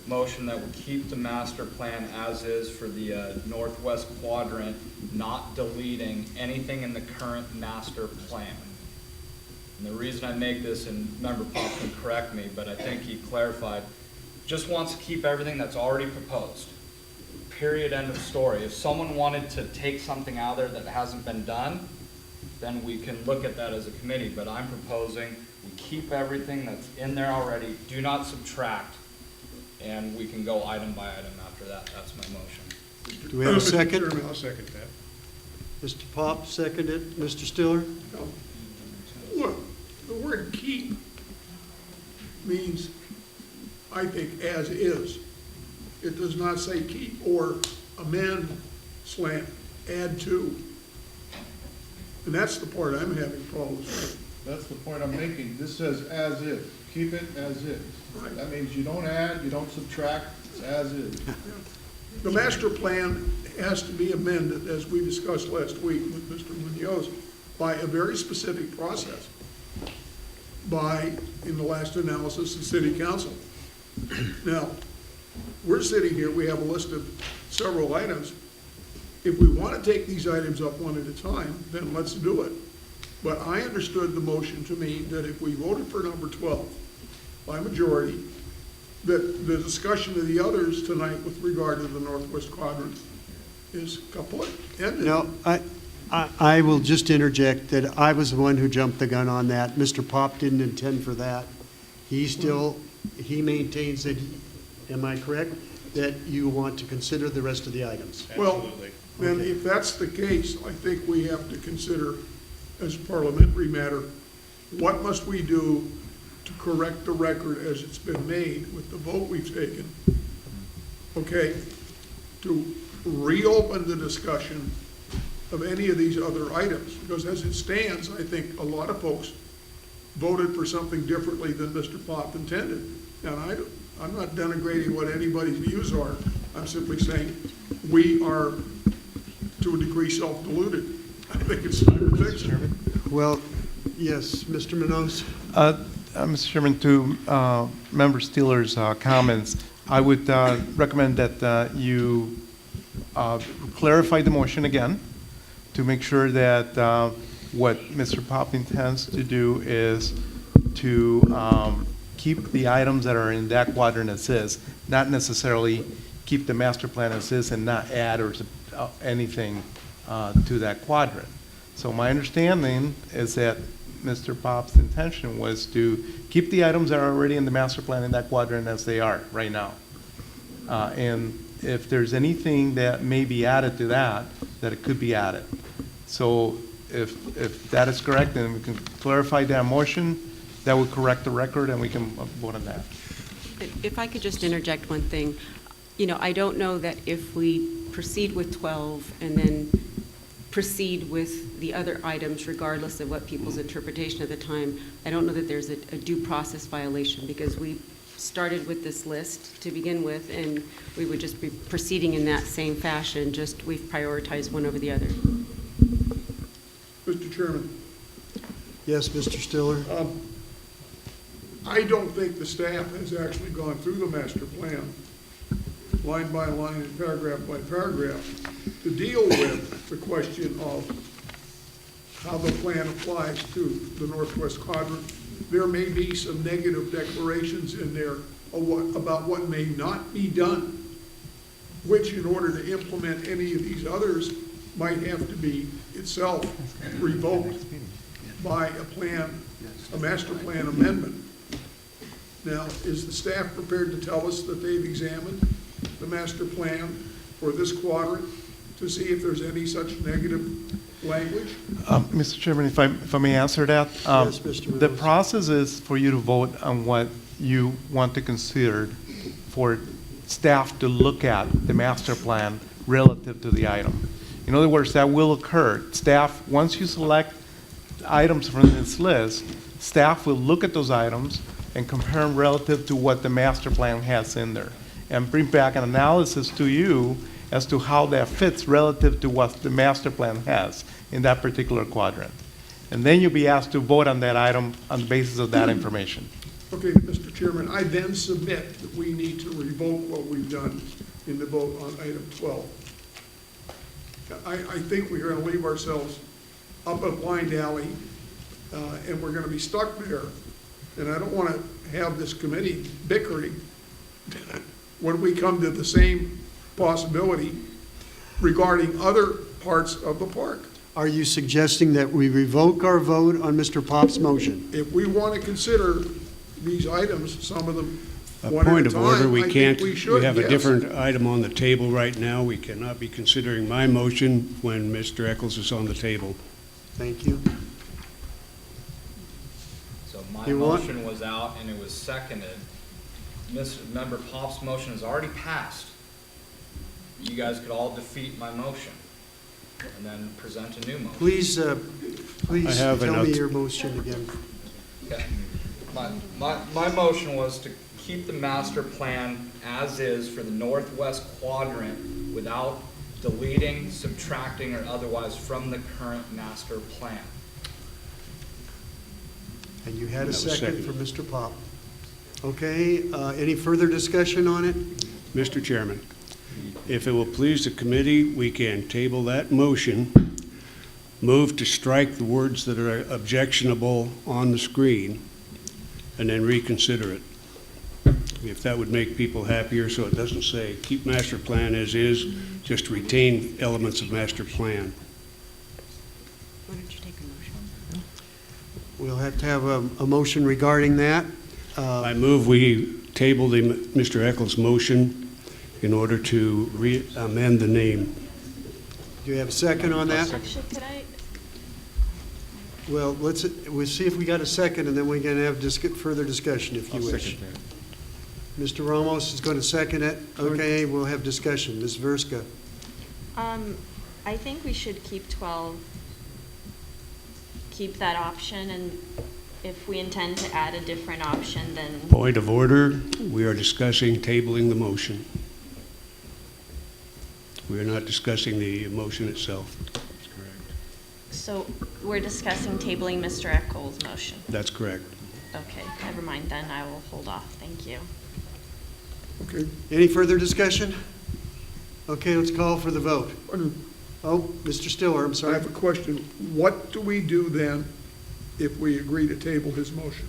motion that we keep the master plan as is for the northwest quadrant, not deleting anything in the current master plan. And the reason I make this, and Member Pop can correct me, but I think he clarified, just wants to keep everything that's already proposed. Period, end of story. If someone wanted to take something out there that hasn't been done, then we can look at that as a committee, but I'm proposing we keep everything that's in there already, do not subtract, and we can go item by item after that. That's my motion. Do we have a second? Mr. Chairman, I'll second that. Mr. Pop seconded. Mr. Stiller? Look, the word keep means, I think, as is. It does not say keep or amend, add to. And that's the part I'm having problems with. That's the point I'm making. This says as is. Keep it as is. Right. That means you don't add, you don't subtract, it's as is. The master plan has to be amended, as we discussed last week with Mr. Munoz, by a very specific process. By, in the last analysis, the city council. Now, we're sitting here, we have a list of several items. If we want to take these items up one at a time, then let's do it. But I understood the motion to mean that if we voted for number 12 by majority, that the discussion of the others tonight with regard to the northwest quadrant is kaput, ended. No, I will just interject that I was the one who jumped the gun on that. Mr. Pop didn't intend for that. He maintains that, am I correct, that you want to consider the rest of the items? Well, then if that's the case, I think we have to consider, as a parliamentary matter, what must we do to correct the record as it's been made with the vote we've taken, okay, to reopen the discussion of any of these other items. Because as it stands, I think a lot of folks voted for something differently than Mr. Pop intended. And I'm not denigrating what anybody's views are. I'm simply saying we are, to a degree, self-deluded. I think it's time to fix it. Well, yes, Mr. Munoz? Mr. Chairman, to Member Steeler's comments, I would recommend that you clarify the motion again to make sure that what Mr. Pop intends to do is to keep the items that are in that quadrant as is, not necessarily keep the master plan as is and not add or anything to that quadrant. So my understanding is that Mr. Pop's intention was to keep the items that are already in the master plan in that quadrant as they are right now. And if there's anything that may be added to that, that it could be added. So if that is correct, then we can clarify that motion, that would correct the record, and we can vote on that. If I could just interject one thing. You know, I don't know that if we proceed with 12 and then proceed with the other items, regardless of what people's interpretation at the time, I don't know that there's a due process violation, because we started with this list to begin with, and we would just be proceeding in that same fashion, just we've prioritized one over the other. Mr. Chairman. Yes, Mr. Stiller? I don't think the staff has actually gone through the master plan, line by line and paragraph by paragraph, to deal with the question of how the plan applies to the northwest quadrant. There may be some negative declarations in there about what may not be done, which in order to implement any of these others might have to be itself revoked by a master plan amendment. Now, is the staff prepared to tell us that they've examined the master plan for this quadrant to see if there's any such negative language? Mr. Chairman, if I may answer that. Yes, Mr. Munoz. The process is for you to vote on what you want to consider for staff to look at the master plan relative to the item. In other words, that will occur. Staff, once you select items from this list, staff will look at those items and compare them relative to what the master plan has in there, and bring back an analysis to you as to how that fits relative to what the master plan has in that particular quadrant. And then you'll be asked to vote on that item on the basis of that information. Okay, Mr. Chairman, I then submit that we need to revoke what we've done in the vote on item 12. I think we're going to leave ourselves up a blind alley, and we're going to be stuck there. And I don't want to have this committee bickering when we come to the same possibility regarding other parts of the park. Are you suggesting that we revoke our vote on Mr. Pop's motion? If we want to consider these items, some of them A one point at a of order, time, we I can't, think we should, we have a yes. different item on the table right now. We cannot be considering my motion when Mr. Eccles is on the table. Thank you. So my You want- motion was out and it was seconded. Member Pop's motion is already passed. You guys could all defeat my motion and then present a new motion. Please have tell enough- me your motion again. Okay. My motion was to keep the master plan as is for the northwest quadrant without deleting, subtracting, or otherwise from the current master plan. And you had a That was second seconded. from Mr. Pop. Okay, any further discussion on it? Mr. Chairman, if it will please the committee, we can table that motion, move to strike the words that are objectionable on the screen, and then reconsider it. if that would make people happier, so it doesn't say, keep master plan as is, just retain elements of master plan. Why don't you take a motion? We'll have to have a motion regarding that. I move we table Mr. Eccles' motion in order to amend the name. Do you have a second on that? Actually, could I, Well, we'll see if we got a second, and then we can have further discussion if you wish. Mr. Ramos is going to second it. Okay, we'll have discussion. Ms. Verska. I think we should keep 12, keep that option, and if we intend to add a different option, then Point of order, we are discussing tabling the motion. We are not discussing the motion itself. so we're discussing tabling Mr. Eccles' motion. That's correct. Okay, never mind then, I will hold off, thank you. Okay. Any further discussion? Okay, let's call for the vote. Oh, Mr. Stiller, I'm I sorry. have a question. What do we do then if we agree to table his motion?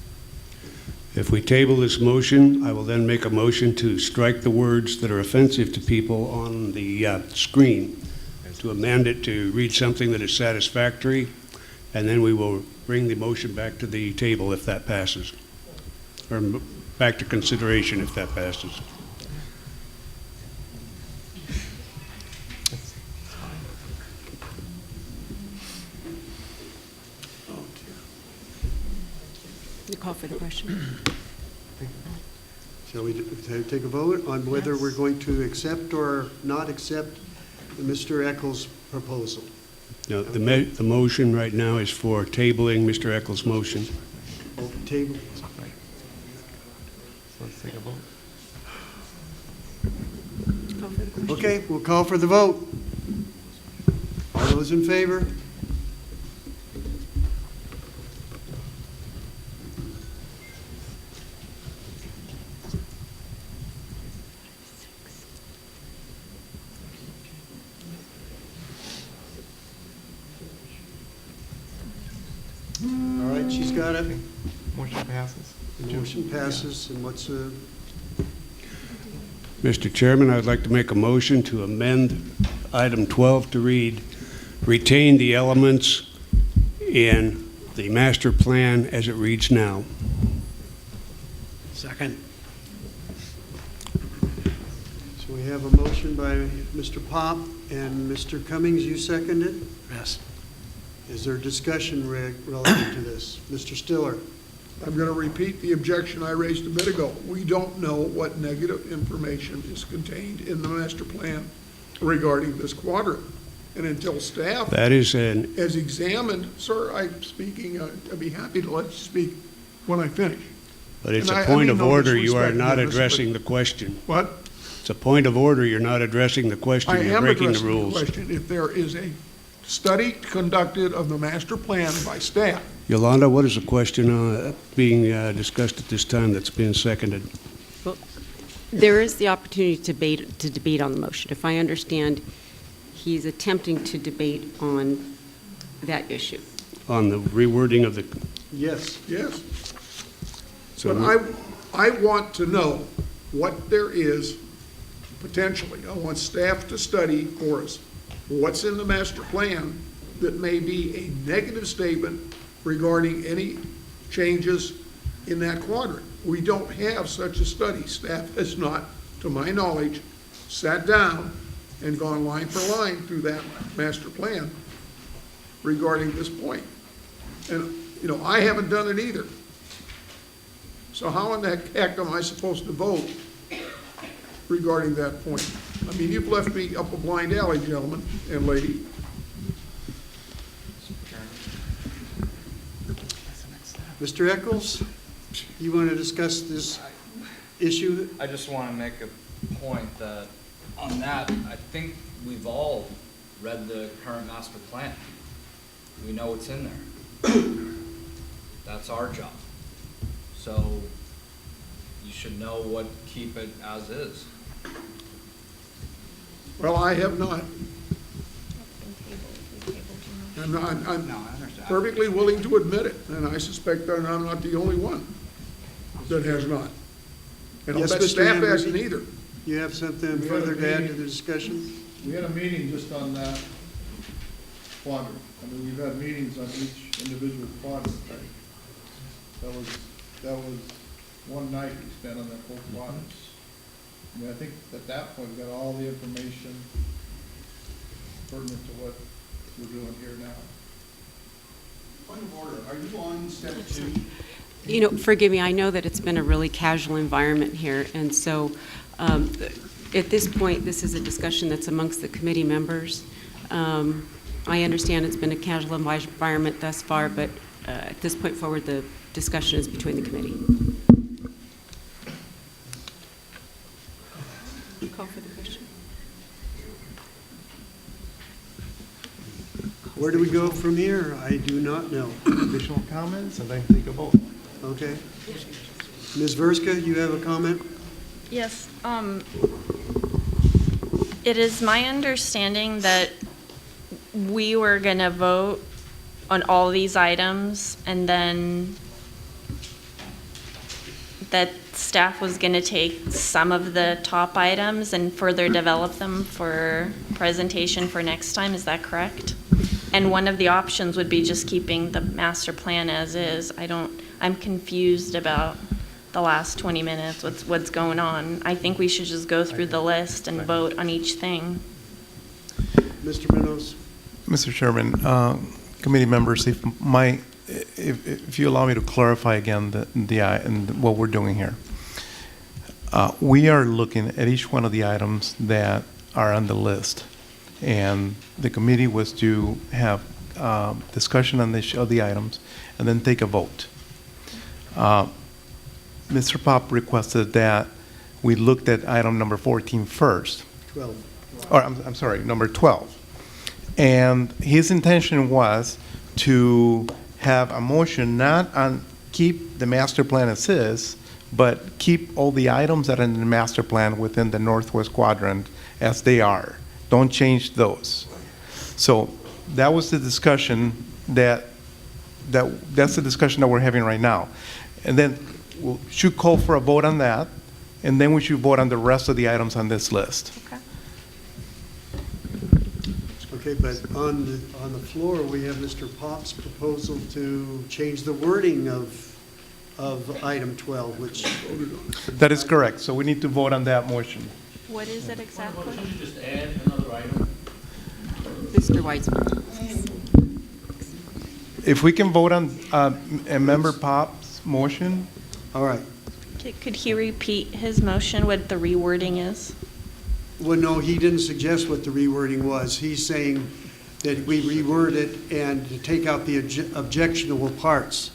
If we table this motion, I will then make a motion to strike the words that are offensive to people on the screen, to amend it to read something that is satisfactory, and then we will bring the motion back to the table if that passes, or back to consideration if that passes. You call for the question. Shall we take a vote on whether we're going to accept or not accept Mr. Eccles' proposal? No, the motion right now is for tabling Mr. Eccles' motion. Oh, table. Let's take a vote. Call for the question. Okay, we'll call for the vote. All those in favor? All right, she's got it. Motion passes. The motion passes, and what's Mr. Chairman, I'd like to make a motion to amend item 12 to read, retain the elements in the master plan as it reads now. Second. So we have a motion by Mr. Pop and Mr. Cummings, you seconded? Yes. Is there discussion relative to this? Mr. Stiller? I'm going to repeat the objection I raised a bit ago. We don't know what negative information is contained in the master plan regarding this quadrant. And until staff That is an, has examined, sir, I'm speaking, I'd be happy to let you speak when I finish. but it's And a I point mean of no order. You are disrespect, not Dennis, but- addressing the question. What? It's a point of order. You're not addressing the question. I You're am breaking the addressing the rules. question. If there is a study conducted of the master plan by staff, Yolanda, what is the question being discussed at this time that's been seconded? Well, there is the opportunity to debate on the motion. If I understand, he's attempting to debate on that issue. On the rewording of the, Yes. yes. so But I want to know what there is potentially. I want staff to study for us what's in the master plan that may be a negative statement regarding any changes in that quadrant. We don't have such a study. Staff has not, to my knowledge, sat down and gone line for line through that master plan regarding this point. And, you know, I haven't done it either. So how in the heck am I supposed to vote regarding that point? I mean, you've left me up a blind alley, gentlemen and lady. Mr. Eccles, you want to discuss this issue? I just want to make a point that on that, I think we've all read the current master plan. We know what's in there. That's our job. So you should know what, keep it as is. Well, I have not. I'm perfectly willing to admit it, and I suspect that I'm not the only one that has not. And I'll Yes, bet Mr. staff Hamburg, hasn't either. You have something We had a further to add to meeting- the discussion? We had a meeting just on that quadrant. I mean, we've had meetings on each individual quadrant, right? That was one night we spent on that whole quadrant. I mean, I think at that point, we got all the information pertinent to what we're doing here now. Point of order, are you on step 2? You know, forgive me, I know that it's been a really casual environment here, and so at this point, this is a discussion that's amongst the committee members. I understand it's been a casual environment thus far, but at this point forward, the discussion is between the committee. Call for the question. Where do we go from here? I do not know. Additional comments, and then take a vote. Okay. Ms. Verska, you have a comment? Yes, it is my understanding that we were gonna vote on all these items and then that staff was gonna take some of the top items and further develop them for presentation for next time, is that correct? And one of the options would be just keeping the master plan as is. I'm confused about the last 20 minutes, what's going on. I think we should just go through the list and vote on each thing. Mr. Minos? Mr. Chairman, committee members, if you allow me to clarify again what we're doing here. We are looking at each one of the items that are on the list, and the committee was to have discussion on the items and then take a vote. Mr. Pop requested that we looked at item number 14 first. 12. Or I'm sorry, number 12. And his intention was to have a motion not on keep the master plan as is, but keep all the items that are in the master plan within the northwest quadrant as they are. Don't change those. So that was the discussion that's the discussion that we're having right now. And then we should call for a vote on that, and then we should vote on the rest of the items on this list. Okay. Okay, but on the floor, we have Mr. Pop's proposal to change the wording of item 12, which... That is correct. So we need to vote on that motion. What is it exactly? Just add another item. Mr. Weitzman. If we can vote on a member Pop's motion. All right. Could he repeat his motion, what the rewording is? Well, no, he didn't suggest what the rewording was. He's saying that we reword it and to take out the objectionable parts.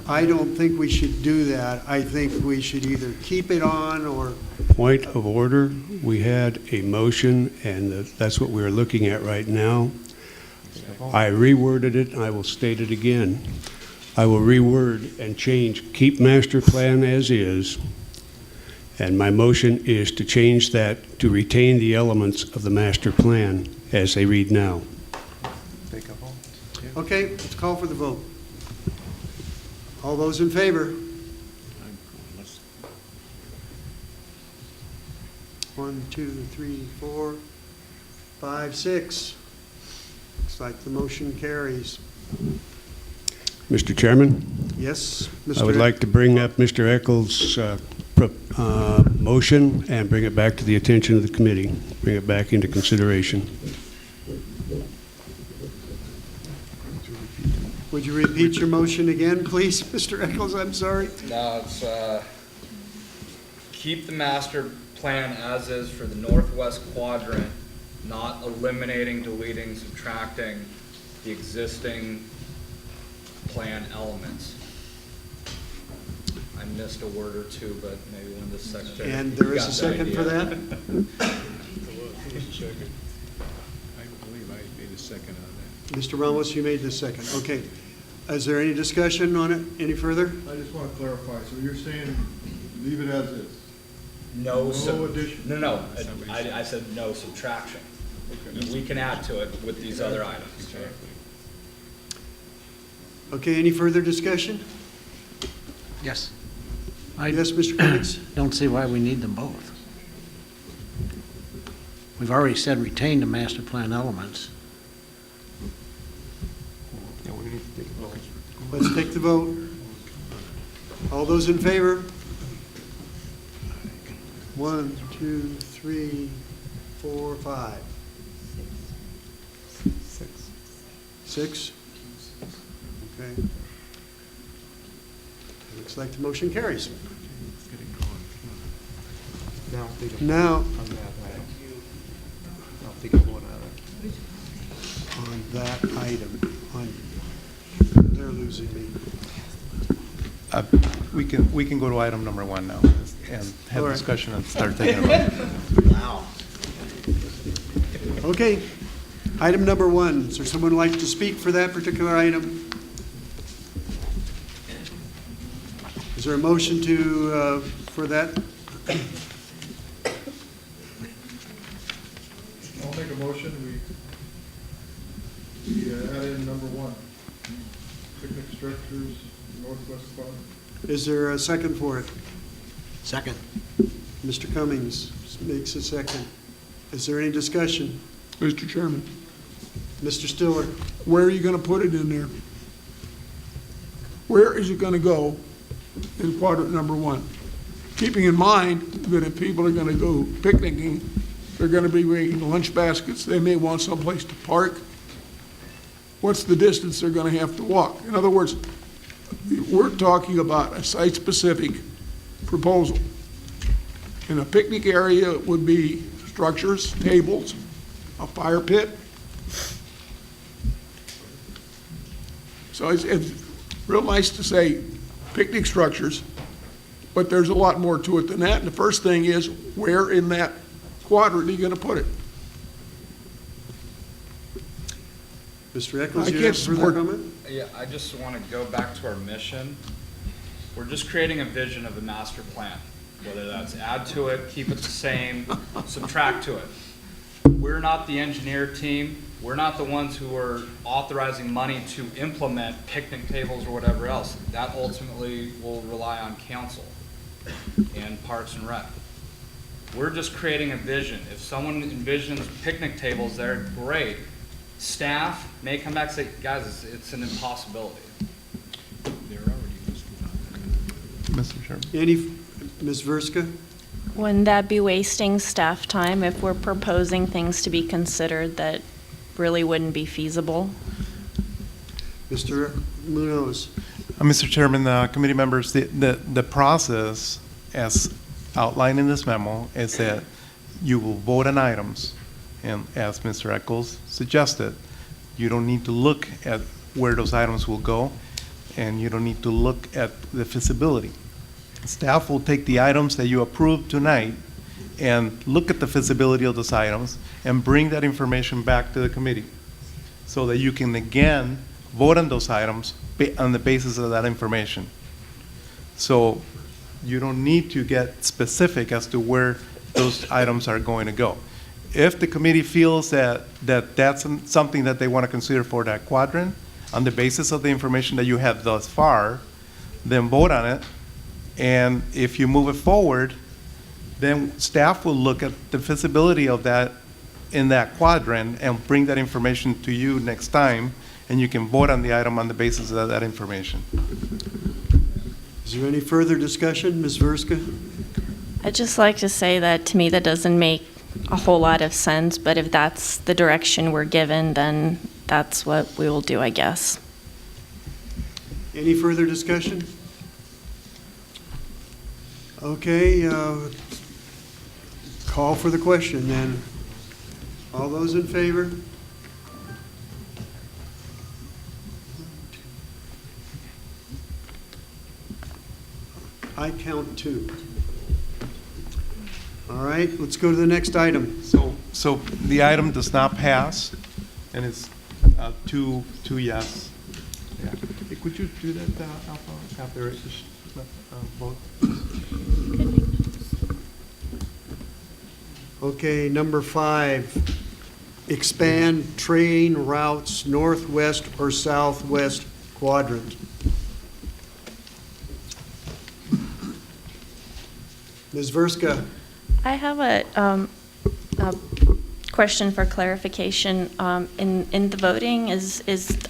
I don't think we should do that. I think we should either keep it on or... Point of order, we had a motion, and that's what we're looking at right now. I reworded it, and I will state it again. I will reword and change, keep master plan as is, and my motion is to change that to retain the elements of the master plan as they read now. Take a vote. Okay, let's call for the vote. All those in favor? 1, 2, 3, 4, 5, 6. Looks like the motion carries. Mr. Chairman? Yes, Mr. I would like to bring up Mr. Eccles' motion and bring it back to the attention of the committee, bring it back into consideration. Would you repeat your motion again, please, Mr. Eccles? I'm sorry. No, it's keep the master plan as is for the northwest quadrant, not eliminating, deleting, subtracting the existing plan elements. I missed a word or two, but maybe when the secretary. And there is a got the second for idea. that? I believe I made a second on that. Mr. Ramos, you made the second. Okay. Is there any discussion on it any further? I just want to clarify, so you're saying leave it as is? No addition? No. I said no subtraction. Okay. We can add to it with these other items. Okay, any further discussion? Yes. Yes, Mr. Cummings? Don't see why we need them both. We've already said retain the master plan elements. Yeah, we need to take a vote. Let's take the vote. All those in favor? 1, 2, 3, 4, 5. 6. 6? Okay. Looks like the motion carries. Let's get it going. Now, take a vote Now, on that item. I'll take a vote on it. on that item, they're losing me. We can go to item number 1 now and have All right. discussion and start taking a vote. Wow. Okay, item number 1. Is there someone who'd like to speak for that particular item? Is there a motion to, for that? I'll make a motion, we add in number 1, picnic structures, northwest quadrant. Is there a second for it? Second. Mr. Cummings makes a second. Is there any discussion? Mr. Chairman, Mr. Stiller? where are you going to put it in there? Where is it going to go in quadrant number 1? Keeping in mind that if people are going to go picnicking, they're going to be bringing lunch baskets, they may want someplace to park. What's the distance they're going to have to walk? In other words, we're talking about a site-specific proposal. And a picnic area would be structures, tables, a fire pit. So it's real nice to say picnic structures, but there's a lot more to it than that. And the first thing is, where in that quadrant are you going to put it? Mr. Eccles, I you can't have further support- comment? Yeah, I just want to go back to our mission. We're just creating a vision of the master plan, whether that's add to it, keep it the same, subtract to it. We're not the engineer team. We're not the ones who are authorizing money to implement picnic tables or whatever else. That ultimately will rely on council and Parks and Rec. We're just creating a vision. If someone envisions picnic tables there, great. Staff may come back and say, guys, it's an impossibility. Mr. Chairman. Ms. Verska? Wouldn't that be wasting staff time if we're proposing things to be considered that really wouldn't be feasible? Mr. Munoz? Mr. Chairman, committee members, the process as outlined in this memo is that you will vote on items, and as Mr. Eccles suggested, you don't need to look at where those items will go, and you don't need to look at the feasibility. Staff will take the items that you approved tonight and look at the feasibility of those items and bring that information back to the committee so that you can again vote on those items on the basis of that information. So you don't need to get specific as to where those items are going to go. If the committee feels that that's something that they want to consider for that quadrant, on the basis of the information that you have thus far, then vote on it. And if you move it forward, then staff will look at the feasibility of that in that quadrant and bring that information to you next time, and you can vote on the item on the basis of that information. Is there any further discussion? Ms. Verska? I'd just like to say that to me that doesn't make a whole lot of sense, but if that's the direction we're given, then that's what we will do, I guess. Any further discussion? Okay, call for the question then. All those in favor? I count 2. All right, let's go to the next item. So the item does not pass, and it's 2 yes. Yeah. Hey, could you do that, Alpha, after it? Vote? Okay, number 5, expand train routes northwest or southwest quadrant. Ms. Verska, I have a question for clarification. In the voting,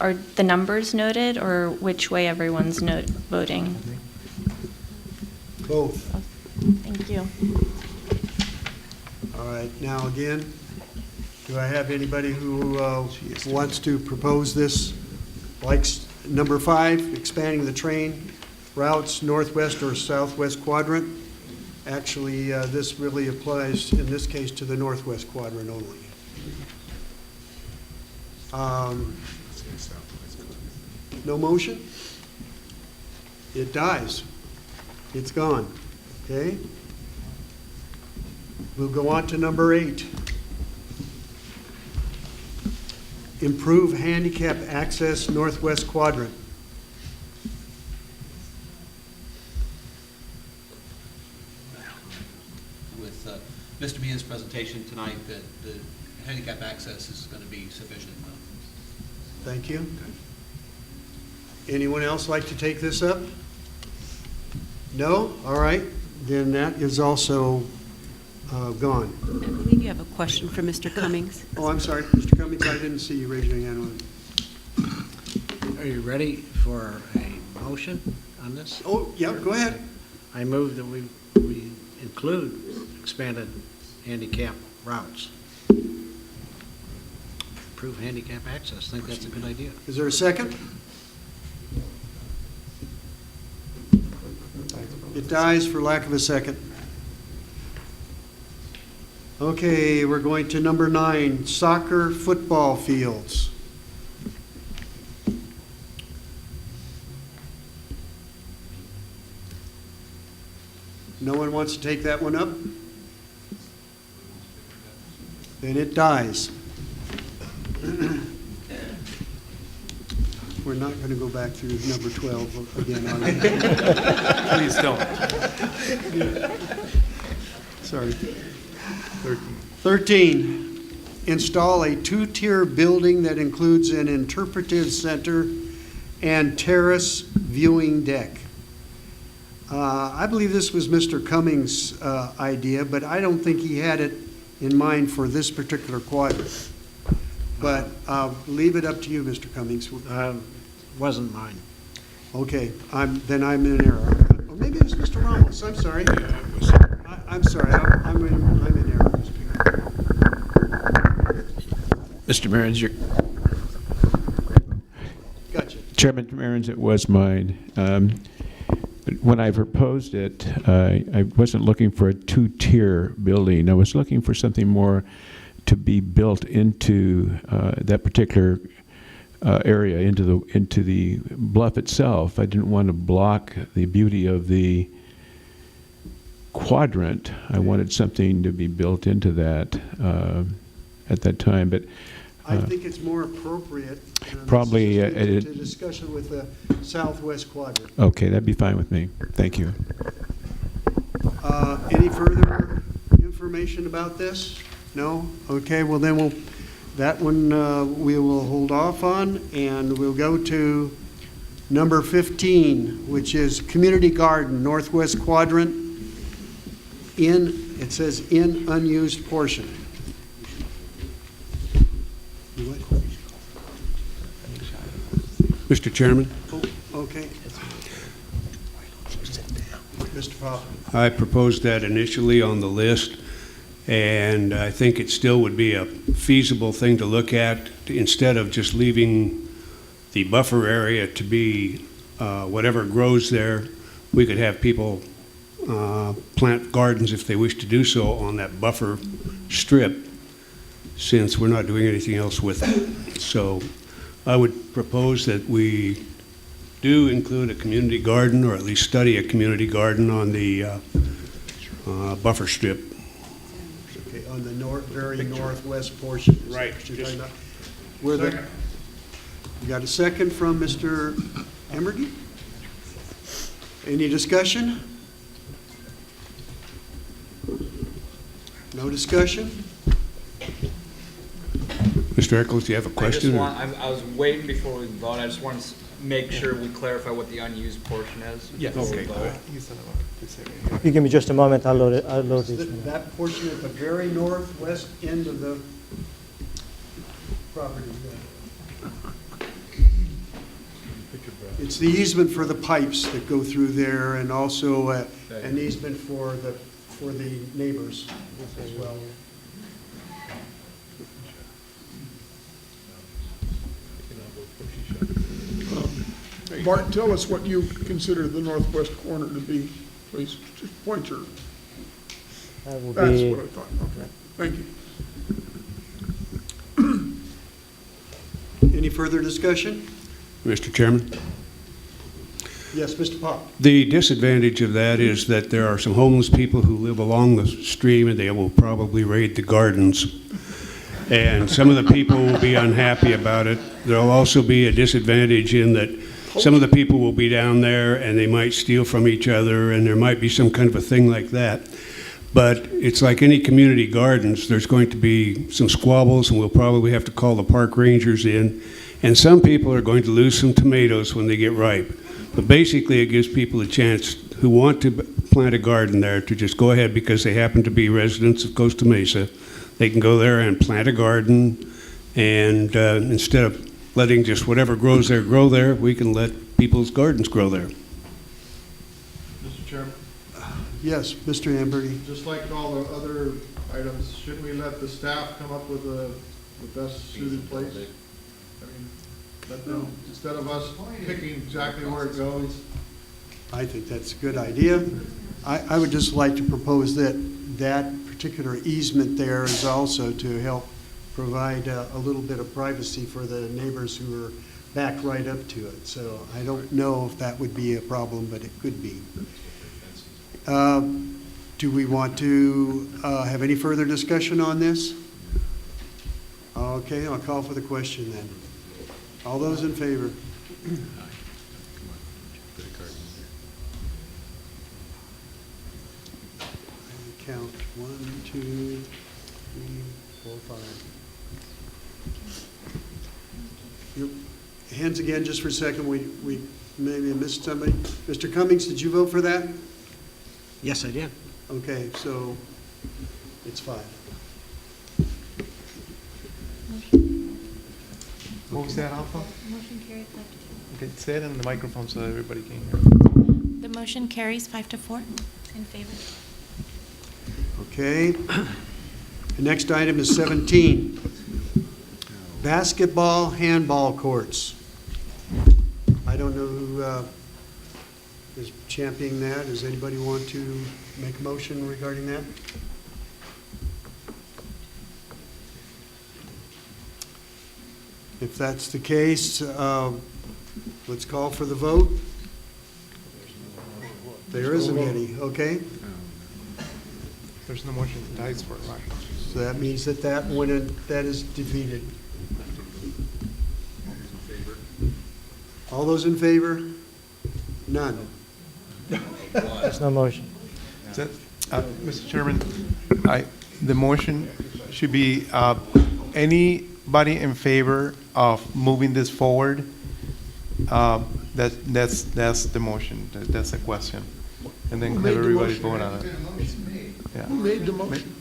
are the numbers noted, or which way everyone's voting? both. Thank you. All right, now again, do I have anybody who wants to propose this, like number 5, expanding the train routes northwest or southwest quadrant? Actually, this really applies, in this case, to the northwest quadrant only. No motion? It dies. It's gone, okay? We'll go on to number 8. Improve handicap access northwest quadrant. With Mr. Mia's presentation tonight, that the handicap access is going to be sufficient. Thank you. Anyone else like to take this up? No? All right, then that is also gone. I believe you have a question for Mr. Cummings. Oh, I'm sorry, Mr. Cummings, I didn't see you raise your hand. Are you ready for a motion on this? Oh, yeah, go ahead. I move that we include expanded handicap routes. Improve handicap access. I think that's a good idea. Is there a second? It dies for lack of a second. Okay, we're going to number 9, soccer football fields. No one wants to take that one up? Then it dies. We're not going to go back through number 12 again, are we? Please don't. Sorry. 13, install a 2-tier building that includes an interpretive center and terrace viewing deck. I believe this was Mr. Cummings' idea, but I don't think he had it in mind for this particular quadrant. But I'll leave it up to you, Mr. Cummings. Wasn't mine. Okay, then I'm in error. Or maybe it was Mr. Ramos. I'm sorry. I'm sorry. I'm in error. Mr. Mearns, Gotcha. Chairman Mearns, it was mine. But when I proposed it, I wasn't looking for a 2-tier building. I was looking for something more to be built into that particular area, into the bluff itself. I didn't want to block the beauty of the quadrant. I wanted something to be built into that at that time. But I think it's more appropriate probably to discussion with the southwest quadrant. Okay, that'd be fine with me. Thank you. Any further information about this? No? Okay, well then that one we will hold off on, and we'll go to number 15, which is community garden, northwest quadrant, it says in unused portion. Mr. Chairman? Oh, okay. Mr. Pop. I proposed that initially on the list, and I think it still would be a feasible thing to look at instead of just leaving the buffer area to be whatever grows there. We could have people plant gardens if they wish to do so on that buffer strip, since we're not doing anything else with it. So I would propose that we do include a community garden, or at least study a community garden on the buffer strip. Okay, on the very northwest portion. Right. You got a second from Mr. Emergy? Any discussion? No discussion? Mr. Eccles, do you have a question? I was waiting before we vote. I just wanted make sure we clarify what the unused portion is. Yes. before we Okay. vote. If you give me just a moment, I'll load it. I'll load this. That portion at the very northwest end of the property. It's the easement for the pipes that go through there, and also an easement for the neighbors as well. Bart, tell us what you consider the northwest corner to be, please. Just point your, That will that's be, what I thought. Okay, thank you. Any further discussion? Mr. Chairman? Yes, Mr. Pop. The disadvantage of that is that there are some homeless people who live along the stream, and they will probably raid the gardens. And some of the people will be unhappy about it. There'll also be a disadvantage in that some of the people will be down there, and they might steal from each other, and there might be some kind of a thing like that. But it's like any community gardens. There's going to be some squabbles, and we'll probably have to call the park rangers in. And some people are going to lose some tomatoes when they get ripe. But basically, it gives people a chance who want to plant a garden there to just go ahead because they happen to be residents of Costa Mesa. They can go there and plant a garden, and instead of letting just whatever grows there grow there, we can let people's gardens grow there. Mr. Chairman, Yes, Mr. Amberty. just like all the other items, shouldn't we let the staff come up with the best suited place? I mean, let them, instead of us picking exactly where it goes. I think that's a good idea. I would just like to propose that that particular easement there is also to help provide a little bit of privacy for the neighbors who are back right up to it. So I don't know if that would be a problem, but it could be. Do we want to have any further discussion on this? Okay, I'll call for the question then. All those in favor? Count 1, 2, 3, 4, 5. Hands again, just for a second. We maybe missed somebody. Mr. Cummings, did you vote for that? Yes, I did. Okay, so it's 5. What was that, Alpha? Motion carried 5 to Okay, say it in the microphone so everybody can hear. 4. The motion carries 5 to 4 in favor. Okay. The next item is 17. Basketball, handball courts. I don't know who is championing that. Does anybody want to make a motion regarding that? If that's the case, let's call for the vote. There isn't any, okay? There's no motion to dice for it, right? So that means that that is defeated. All those in favor? None. there's no motion. Mr. Chairman, the motion should be anybody in favor of moving this forward. That's the motion. That's the question, and then have everybody vote on it. Yeah. Who made the motion?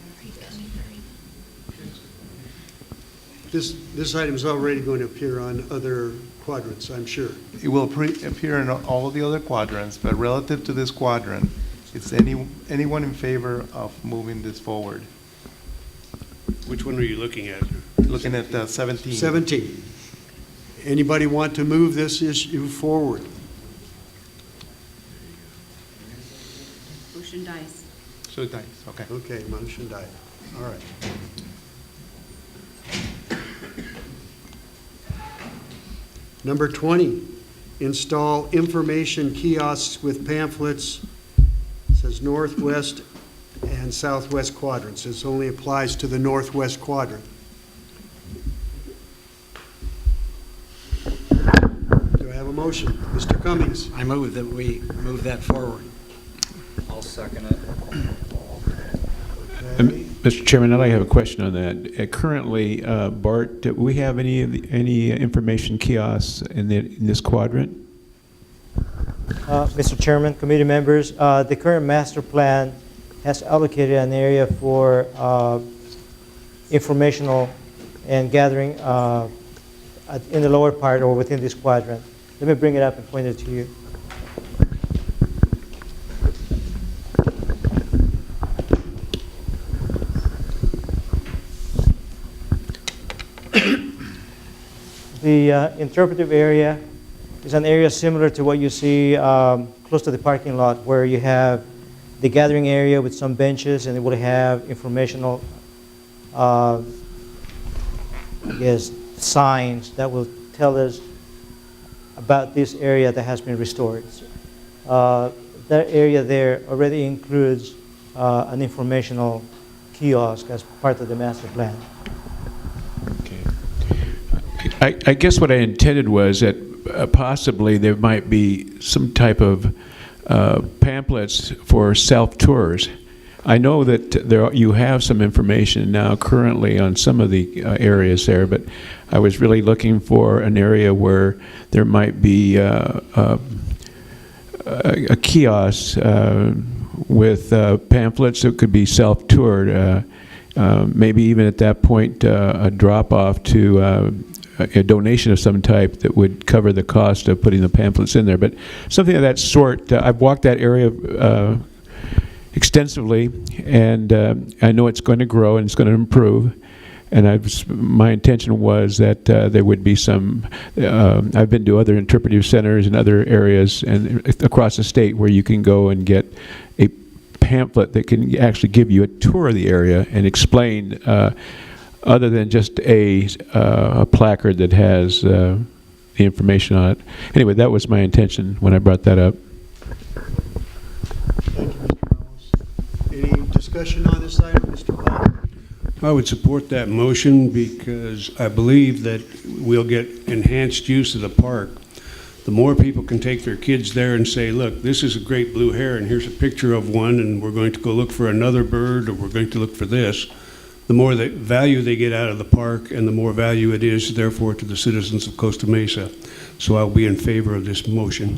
This item is already going to appear on other quadrants, I'm sure. It will appear in all of the other quadrants, but relative to this quadrant, it's anyone in favor of moving this forward. Which one are you looking at? Looking at 17. 17. Anybody want to move this issue forward? Motion dies. So dice, okay. Okay, motion died. All right. Number 20, install information kiosks with pamphlets. It says northwest and southwest quadrants. This only applies to the northwest quadrant. Do I have a motion? Mr. Cummings. I move that we move that forward. I'll second it. Okay. Mr. Chairman, I'd like to have a question on that. Currently, Bart, do we have any information kiosks in this quadrant? Mr. Chairman, committee members, the current master plan has allocated an area for informational and gathering in the lower part or within this quadrant. Let me bring it up and point it to you. The interpretive area is an area similar to what you see close to the parking lot, where you have the gathering area with some benches, and it will have informational, I guess, signs that will tell us about this area that has been restored. That area there already includes an informational kiosk as part of the master plan. I guess what I intended was that possibly there might be some type of pamphlets for self-tours. I know that you have some information now currently on some of the areas there, but I was really looking for an area where there might be a kiosk with pamphlets that could be self-toured. Maybe even at that point a drop-off to a donation of some type that would cover the cost of putting the pamphlets in there. But something of that sort, I've walked that area extensively, and I know it's going to grow and it's going to improve. And my intention was that there would be some, I've been to other interpretive centers in other areas and across the state where you can go and get a pamphlet that can actually give you a tour of the area and explain other than just a placard that has the information on it. Anyway, that was my intention when I brought that up. Thank you, Mr. Ramos. Any discussion on this item, Mr. Paul? I would support that motion because I believe that we'll get enhanced use of the park. The more people can take their kids there and say, look, this is a great blue heron, here's a picture of one, and we're going to go look for another bird, or we're going to look for this, the more the value they get out of the park and the more value it is, therefore, to the citizens of Costa Mesa. So I'll be in favor of this motion.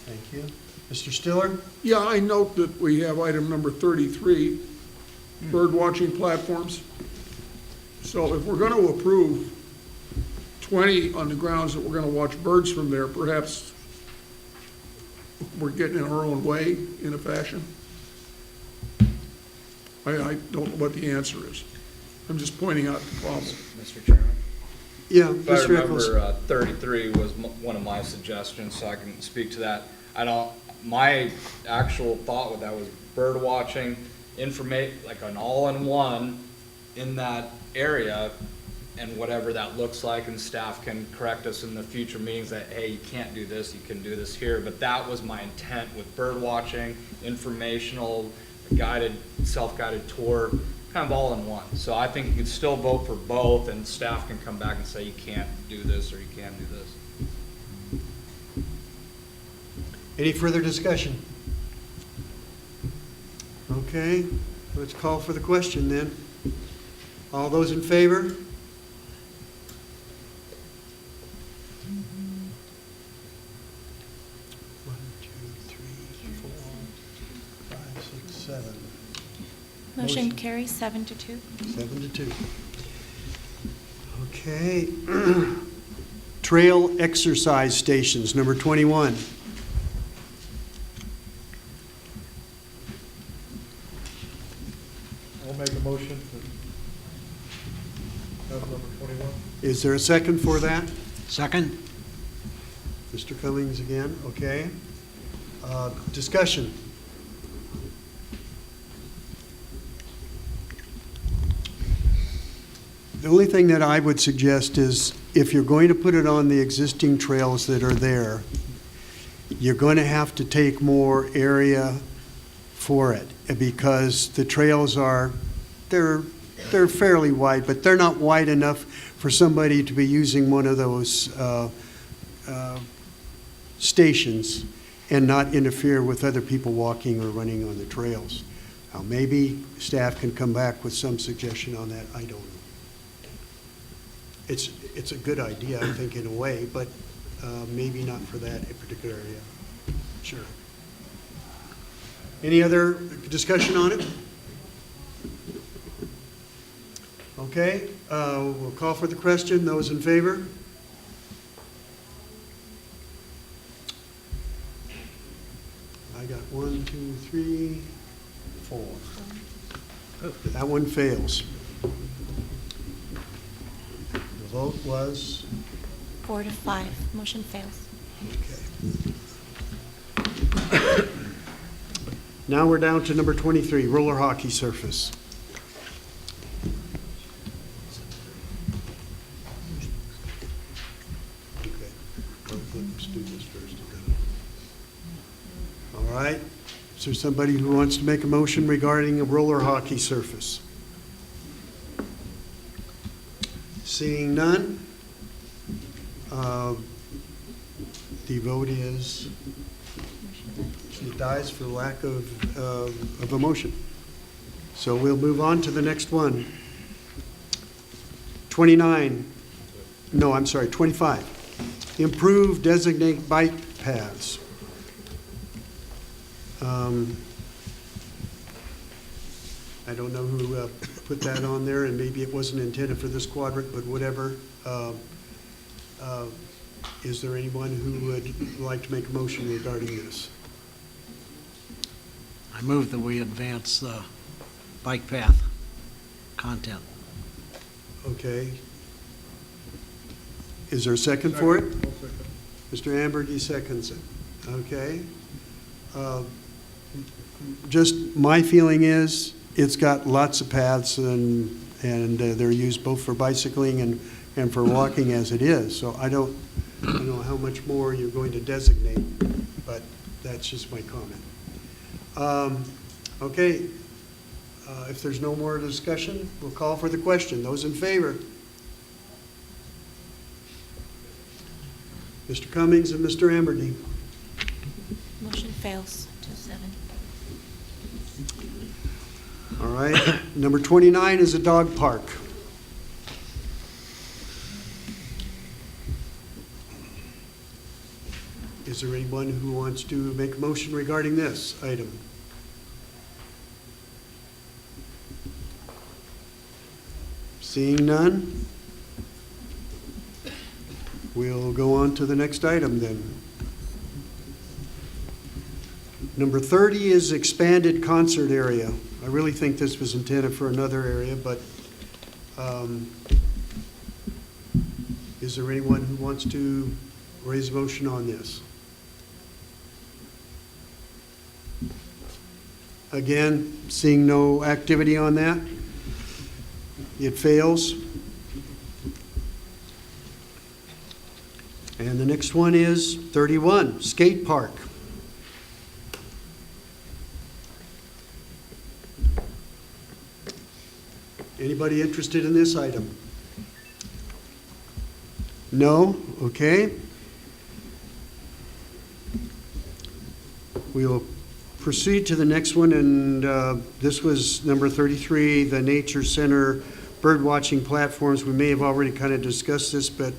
Thank you. Mr. Stiller? Yeah, I note that we have item number 33, bird watching platforms. So if we're going to approve 20 on the grounds that we're going to watch birds from there, perhaps we're getting in our own way in a fashion. I don't know what the answer is. I'm just pointing out the problem. Mr. Chairman? Yeah, If I Mr. Eccles. remember, 33 was one of my suggestions, so I can speak to that. My actual thought with that was bird watching, like an all-in-one in that area, and whatever that looks like, and staff can correct us in the future meetings that, hey, you can't do this, you can do this here. But that was my intent with bird watching, informational, guided, self-guided tour, kind of all in one. So I think you could still vote for both, and staff can come back and say you can't do this or you can do this. Any further discussion? Okay, let's call for the question then. All those in favor? Motion carries 7-2. 7-2. Okay. Trail exercise stations, number 21. I'll make a motion to have number 21. Is there a second for that? Second. Mr. Cummings again, okay. Discussion. The only thing that I would suggest is if you're going to put it on the existing trails that are there, you're going to have to take more area for it because the trails they're fairly wide, but they're not wide enough for somebody to be using one of those stations and not interfere with other people walking or running on the trails. Now, maybe staff can come back with some suggestion on that, I don't know. It's a good idea, I think, in a way, but maybe not for that particular area. Sure. Any other discussion on it? Okay, we'll call for the question. Those in favor? I got 1, 2, 3, 4. That one fails. The vote was? 4 to 5. Motion fails. Now we're down to number 23, roller hockey surface. Okay, let's do this first. All right, is there somebody who wants to make a motion regarding a roller hockey surface? Seeing none, the vote is, it dies for lack of a motion. So we'll move on to the next one. 25. Improve designate bike paths. I don't know who put that on there, and maybe it wasn't intended for this quadrant, but whatever. Is there anyone who would like to make a motion regarding this? I move that we advance the bike path content. Okay. Is there a second for it? Mr. Ambergy seconds it. Okay. Just my feeling is it's got lots of paths and they're used both for bicycling and for walking as it is. So I don't know how much more you're going to designate, but that's just my comment. Okay. If there's no more discussion, we'll call for the question. Those in favor? Mr. Cummings and Mr. Ambergy. Motion fails 2-7. All right. Number 29 is a dog park. Is there anyone who wants to make a motion regarding this item? Seeing none, we'll go on to the next item then. Number 30 is expanded concert area. I really think this was intended for another area, but is there anyone who wants to raise a motion on this? Again, seeing no activity on that, it fails. And the next one is 31, skate park. Anybody interested in this item? No? Okay. We'll proceed to the next one, and this was number 33, the Nature Center bird watching platforms. We may have already kind of discussed this, but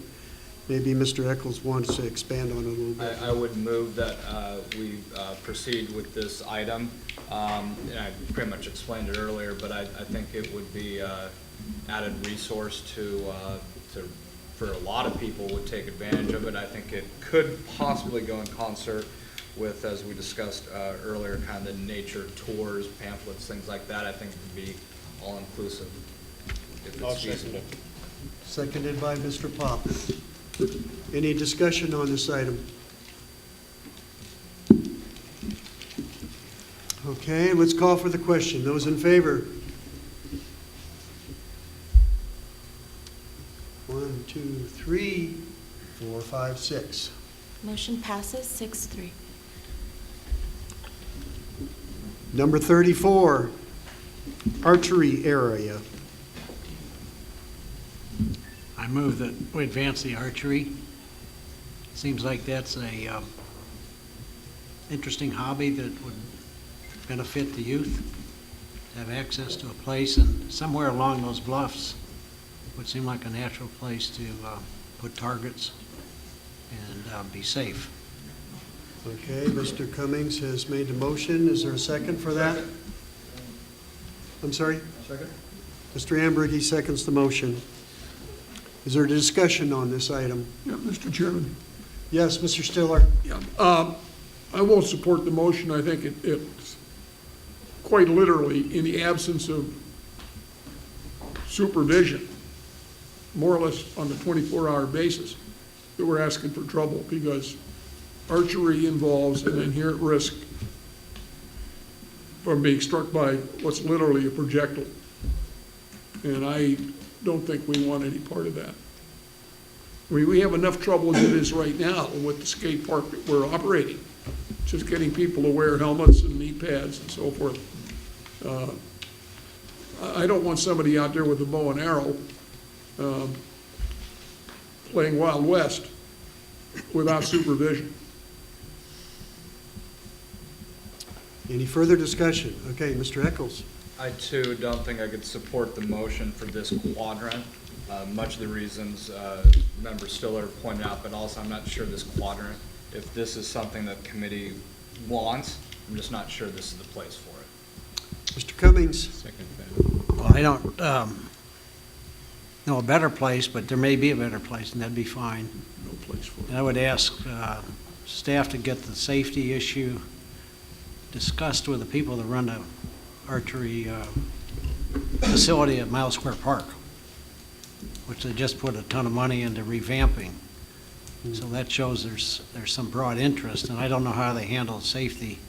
maybe Mr. Eccles wants to expand on it a little bit. I would move that we proceed with this item. And I pretty much explained it earlier, but I think it would be added resource for a lot of people would take advantage of it. I think it could possibly go in concert with, as we discussed earlier, kind of the nature tours, pamphlets, things like that. I think it would be all-inclusive if it's feasible. Seconded by Mr. Pop. Any discussion on this item? Okay, let's call for the question. Those in favor? 1, 2, 3, 4, 5, 6. Motion passes 6-3. Number 34, archery area. I move that we advance the archery. Seems like that's a interesting hobby that would benefit the youth. have access to a place, and somewhere along those bluffs would seem like a natural place to put targets and be safe. Okay, Mr. Cummings has made the motion. Is there a second for that? I'm sorry? Second? Mr. Ambergy seconds the motion. Is there a discussion on this item? Yeah, Mr. Chairman. Yes, Mr. Stiller? Yeah, I won't support the motion. I think it's quite literally in the absence of supervision, more or less on the 24-hour basis, that we're asking for trouble, because archery involves an inherent risk from being struck by what's literally a projectile. And I don't think we want any part of that. We have enough trouble as it is right now with the skate park that we're operating, just getting people to wear helmets and knee pads and so forth. I don't want somebody out there with a bow and arrow playing Wild West without supervision. Any further discussion? Okay, Mr. Eccles. I too don't think I could support the motion for this quadrant. Much of the reasons Member Stiller pointed out, but also I'm not sure this quadrant, if this is something that committee wants, I'm just not sure this is the place for it. Mr. Cummings. Well, I don't know a better place, but there may be a better place, and that'd be fine. No place for it. And I would ask staff to get the safety issue discussed with the people that run the archery facility at Miles Square Park, which they just put a ton of money into revamping. So that shows there's some broad interest, and I don't know how they handle safety.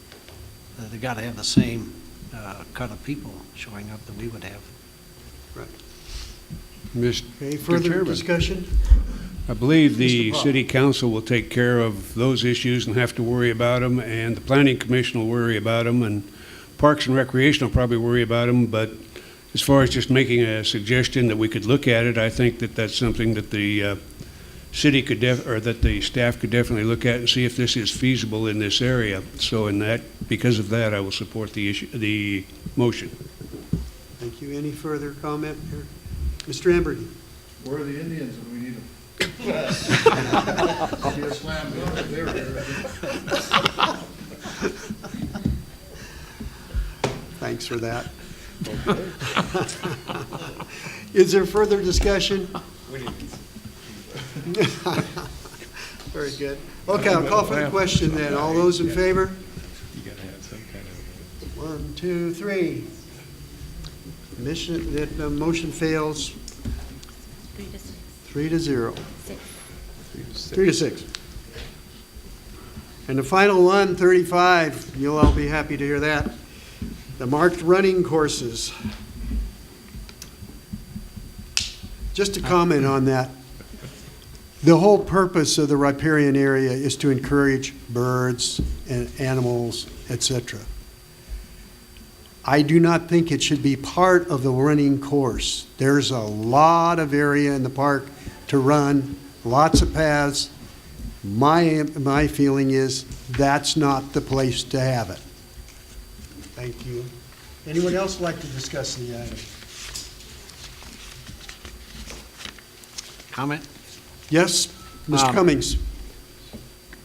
They got to have the same cut of people showing up that we would have. Right. Okay, further discussion? I believe the Mr. Pop. city council will take care of those issues and have to worry about them, and the planning commission will worry about them, and Parks and Recreation will probably worry about them, but as far as just making a suggestion that we could look at it, I think that that's something that the city could or that the staff could definitely look at and see if this is feasible in this area. So in that, because of that, I will support the motion. Thank you. Any further comment here? Mr. Ambergy. Where are the Indians when we need them? Be a slam dunk. They're there. Thanks for that. Is there further discussion? Very good. Okay, I'll call for the question then. All those in favor? You gotta have some kind of. 1, 2, 3. The motion fails 3 to 0. 3 to 6. And the final one, 35, you'll all be happy to hear that. The marked running courses. Just to comment on that, the whole purpose of the riparian area is to encourage birds and animals, etc. I do not think it should be part of the running course. There's a lot of area in the park to run, lots of paths. My feeling is that's not the place to have it. Thank you. Anyone else like to discuss the item? Comment? Yes, Mr. Cummings.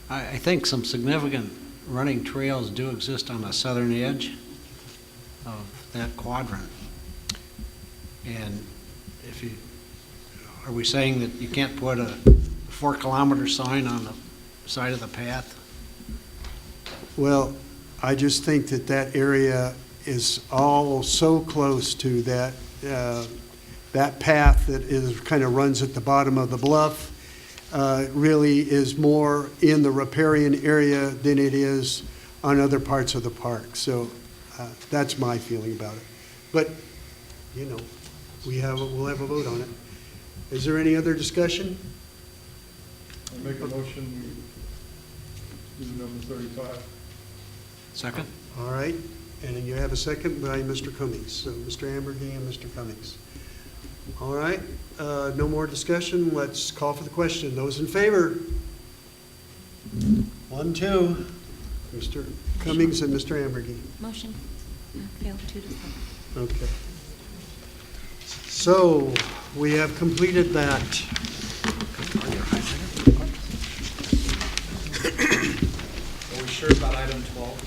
I think some significant running trails do exist on the southern edge of that quadrant. And if you, are we saying that you can't put a 4-kilometer sign on the side of the path? Well, I just think that that area is all so close to that that path that is kind of runs at the bottom of the bluff. Really is more in the riparian area than it is on other parts of the park. So that's my feeling about it. But you know, we'll have a vote on it. Is there any other discussion? I make a motion, we do number 35. Second. All right, and then you have a second by Mr. Cummings. So Mr. Ambergy and Mr. Cummings. All right, no more discussion. Let's call for the question. Those in favor? 1, 2. Mr. Cummings and Mr. Ambergy. Motion failed 2 to 7. Okay. So, we have completed that. Are we sure about item 12?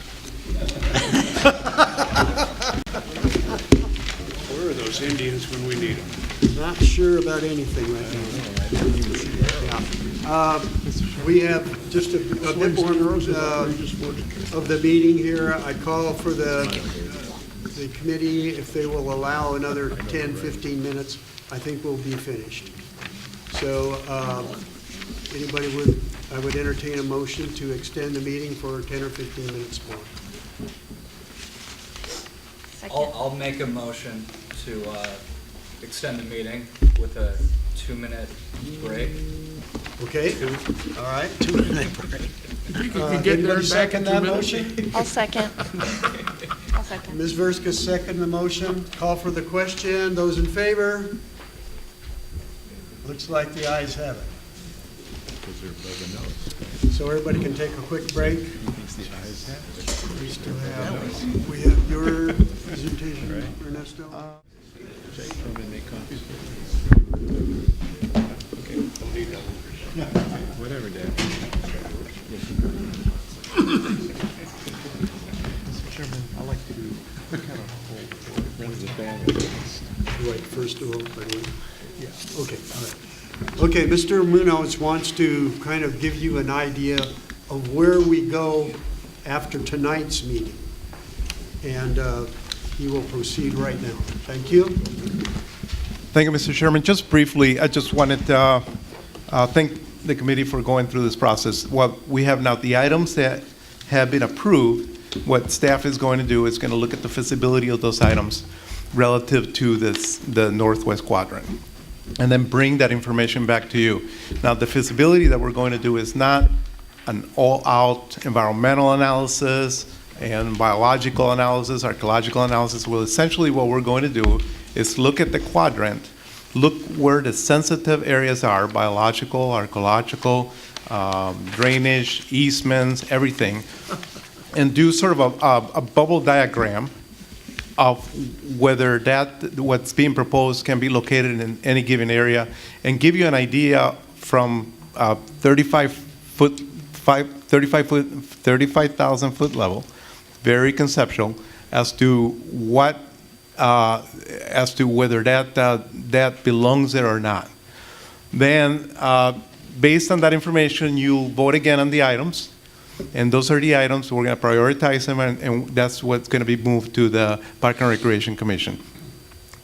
Where are those Indians when we need them? Not sure about anything right now. Yeah. We have just a bit more of the meeting here. I call for the committee, if they will allow another 10, 15 minutes, I think we'll be finished. So anybody I would entertain a motion to extend the meeting for 10 or 15 minutes more. I'll make a motion to extend the meeting with a 2-minute break. Okay, all right. 2-minute break. You can get there back in 2 minutes. I'll second. I'll second. Ms. Verska, second the motion. Call for the question. Those in favor? Looks like the ayes have it. So everybody can take a quick break. We still have, we have your presentation, Ernesto. Whatever, Dad. Mr. Chairman, I'd like to kind of hold Right, first of all, by the way. Yeah, okay, all right. Okay, Mr. Munoz wants to kind of give you an idea of where we go after tonight's meeting. And he will proceed right now. Thank you. Thank you, Mr. Chairman. Just briefly, I just wanted to thank the committee for going through this process. What we have now, the items that have been approved, what staff is going to do is going to look at the feasibility of those items relative to the northwest quadrant, and then bring that information back to you. Now, the feasibility that we're going to do is not an all-out environmental analysis and biological analysis, archaeological analysis. Well, essentially what we're going to do is look at the quadrant, look where the sensitive areas are, biological, archaeological, drainage, easements, everything, and do sort of a bubble diagram of whether what's being proposed can be located in any given area, and give you an idea from 35,000 foot level, very conceptual, as to what as to whether that belongs there or not. Then, based on that information, you'll vote again on the items. And those are the items, we're going to prioritize them, and that's what's going to be moved to the Park and Recreation Commission.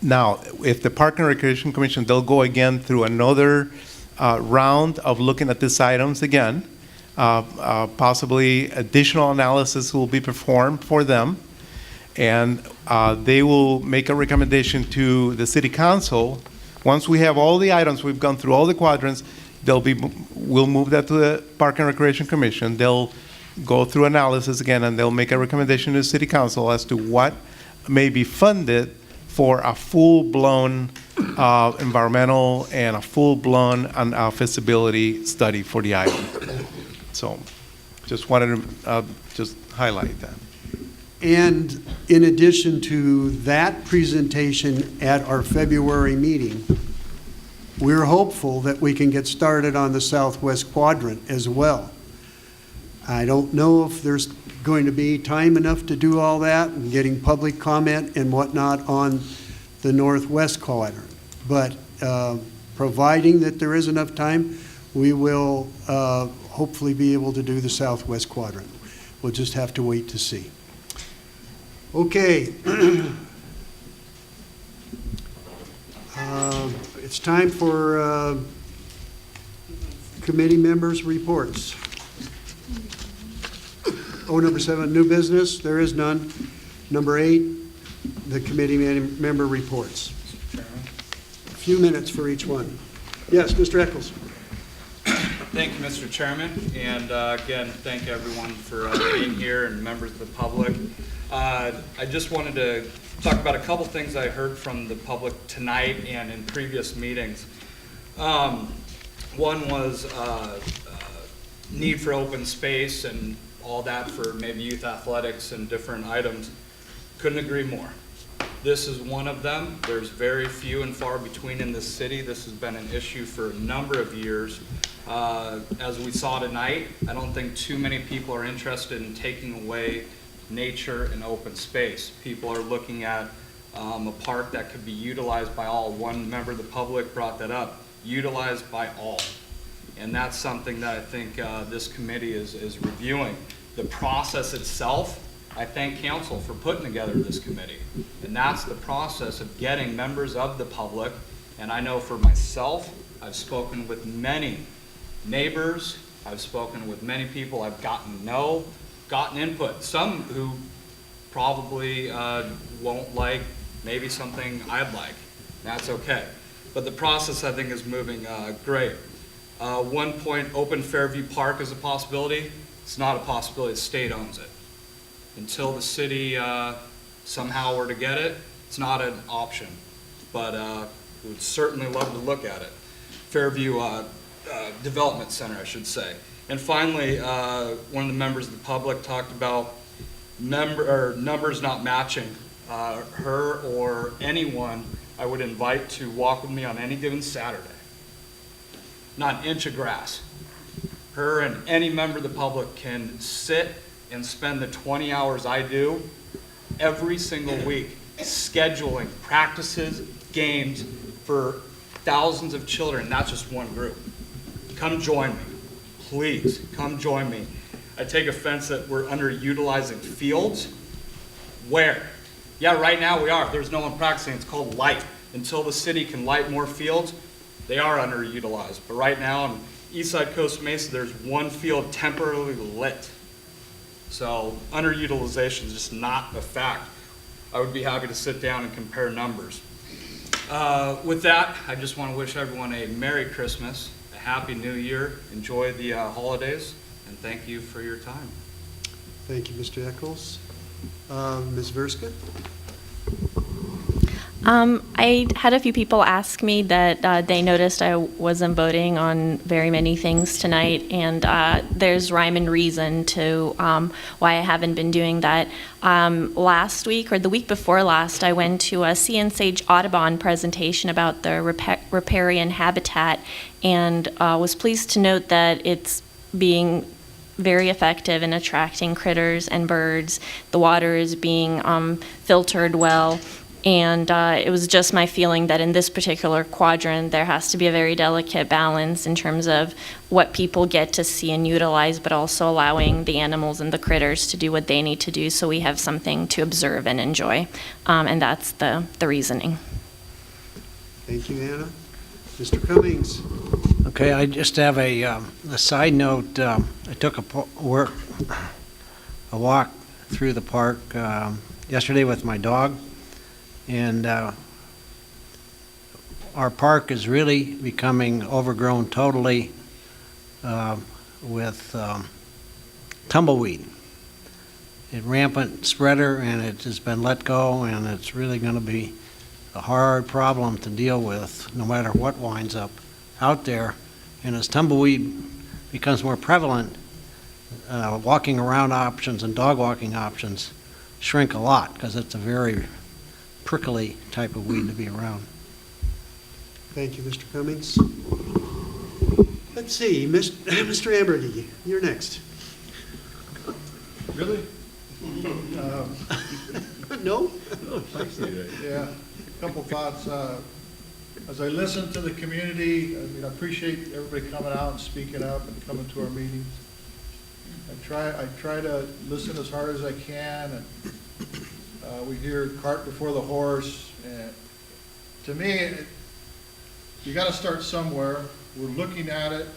Now, if the Park and Recreation Commission, they'll go again through another round of looking at these items again. Possibly additional analysis will be performed for them, and they will make a recommendation to the City Council. Once we have all the items, we've gone through all the quadrants, we'll move that to the Park and Recreation Commission. They'll go through analysis again, and they'll make a recommendation to the City Council as to what may be funded for a full-blown environmental and a full-blown feasibility study for the island. So, just wanted to just highlight that. And in addition to that presentation at our February meeting, we're hopeful that we can get started on the southwest quadrant as well. I don't know if there's going to be time enough to do all that and getting public comment and whatnot on the northwest quadrant. But providing that there is enough time, we will hopefully be able to do the southwest quadrant. We'll just have to wait to see. Okay. It's time for committee members' reports. Number 7, new business. There is none. Number 8, the committee member reports. A few minutes for each one. Yes, Mr. Eccles. Thank you, Mr. Chairman, and again, thank everyone for being here and members of the public. I just wanted to talk about a couple things I heard from the public tonight and in previous meetings. One was need for open space and all that for maybe youth athletics and different items. Couldn't agree more. This is one of them. There's very few and far between in this city. This has been an issue for a number of years. As we saw tonight, I don't think too many people are interested in taking away nature and open space. People are looking at a park that could be utilized by all. One member of the public brought that up, utilized by all. And that's something that I think this committee is reviewing. The process itself, I thank council for putting together this committee. And that's the process of getting members of the public. And I know for myself, I've spoken with many neighbors, I've spoken with many people I've gotten input. Some who probably won't like maybe something I'd like. That's okay. But the process, I think, is moving great. One point, open Fairview Park is a possibility. It's not a possibility. The state owns it. Until the city somehow were to get it, it's not an option. But we would certainly love to look at it. Fairview Development Center, I should say. And finally, one of the members of the public talked about numbers not matching. Her or anyone I would invite to walk with me on any given Saturday. Not an inch of grass. Her and any member of the public can sit and spend the 20 hours I do every single week scheduling practices, games for thousands of children, not just one group. Come join me. Please, come join me. I take offense that we're underutilizing fields. Where? Yeah, right now we are. There's no one practicing. It's called light. Until the city can light more fields, they are underutilized. But right now on Eastside Costa Mesa, there's one field temporarily lit. So underutilization is just not a fact. I would be happy to sit down and compare numbers. With that, I just want to wish everyone a Merry Christmas, a Happy New Year, enjoy the holidays, and thank you for your time. Thank you, Mr. Eccles. Ms. Verska? I had a few people ask me that they noticed I wasn't voting on very many things tonight, and there's rhyme and reason to why I haven't been doing that. Last week, or the week before last, I went to a Sea and Sage Audubon presentation about the riparian habitat, and was pleased to note that it's being very effective in attracting critters and birds. The water is being filtered well. And it was just my feeling that in this particular quadrant, there has to be a very delicate balance in terms of what people get to see and utilize, but also allowing the animals and the critters to do what they need to do so we have something to observe and enjoy. And that's the reasoning. Thank you, Anna. Mr. Cummings? Okay, I just have a side note. I took a walk through the park yesterday with my dog. And our park is really becoming overgrown totally with tumbleweed. It's rampant spreader, and it has been let go, and it's really going to be a hard problem to deal with no matter what winds up out there. And as tumbleweed becomes more prevalent, walking around options and dog walking options shrink a lot because it's a very prickly type of weed to be around. Thank you, Mr. Cummings. Let's see, Mr. Amberdy, you're next. Really? No? Yeah, a couple thoughts. As I listen to the community, I appreciate everybody coming out and speaking up and coming to our meetings. I try to listen as hard as I can, and we hear cart before the horse. And to me, you got to start somewhere. We're looking at it.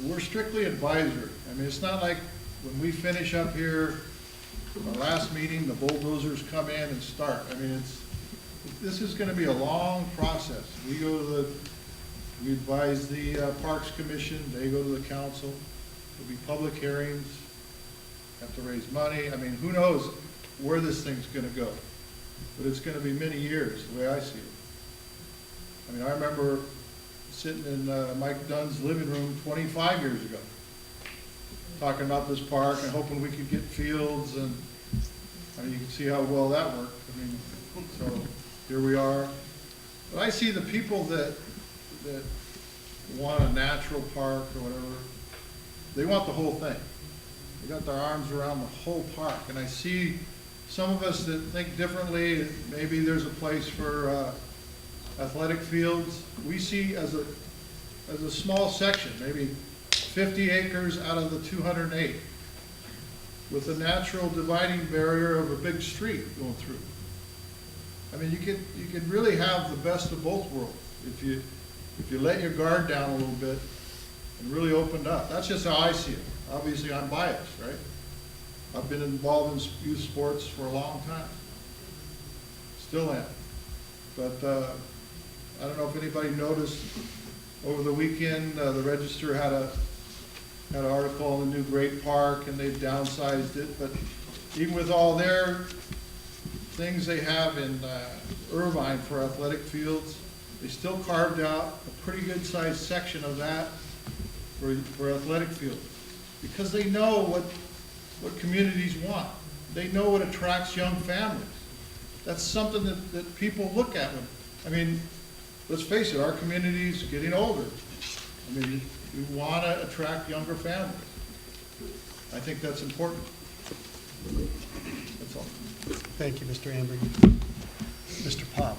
We're strictly advisory. I mean, it's not like when we finish up here, our last meeting, the bulldozers come in and start. I mean, this is going to be a long process. We advise the Parks Commission. They go to the council. There'll be public hearings. Have to raise money. I mean, who knows where this thing's going to go, but it's going to be many years, the way I see it. I mean, I remember sitting in Mike Dunn's living room 25 years ago, talking about this park and hoping we could get fields, and I mean, you can see how well that worked. I mean, So here we are. But I see the people that want a natural park or whatever, they want the whole thing. They got their arms around the whole park. And I see some of us that think differently. Maybe there's a place for athletic fields. We see as a small section, maybe 50 acres out of the 208, with a natural dividing barrier of a big street going through. I mean, you could really have the best of both worlds if you let your guard down a little bit and really opened up. That's just how I see it. Obviously, I'm biased, right? I've been involved in youth sports for a long time. Still am. But I don't know if anybody noticed over the weekend, the Register had an article on the new Great Park, and they've downsized it. But even with all their things they have in Irvine for athletic fields, they still carved out a pretty good sized section of that for athletic fields, because they know what communities want. They know what attracts young families. That's something that people look at. I mean, let's face it, our community's getting older. I mean, we want to attract younger families. I think that's important. That's all. Thank you, Mr. Amber. Mr. Pop.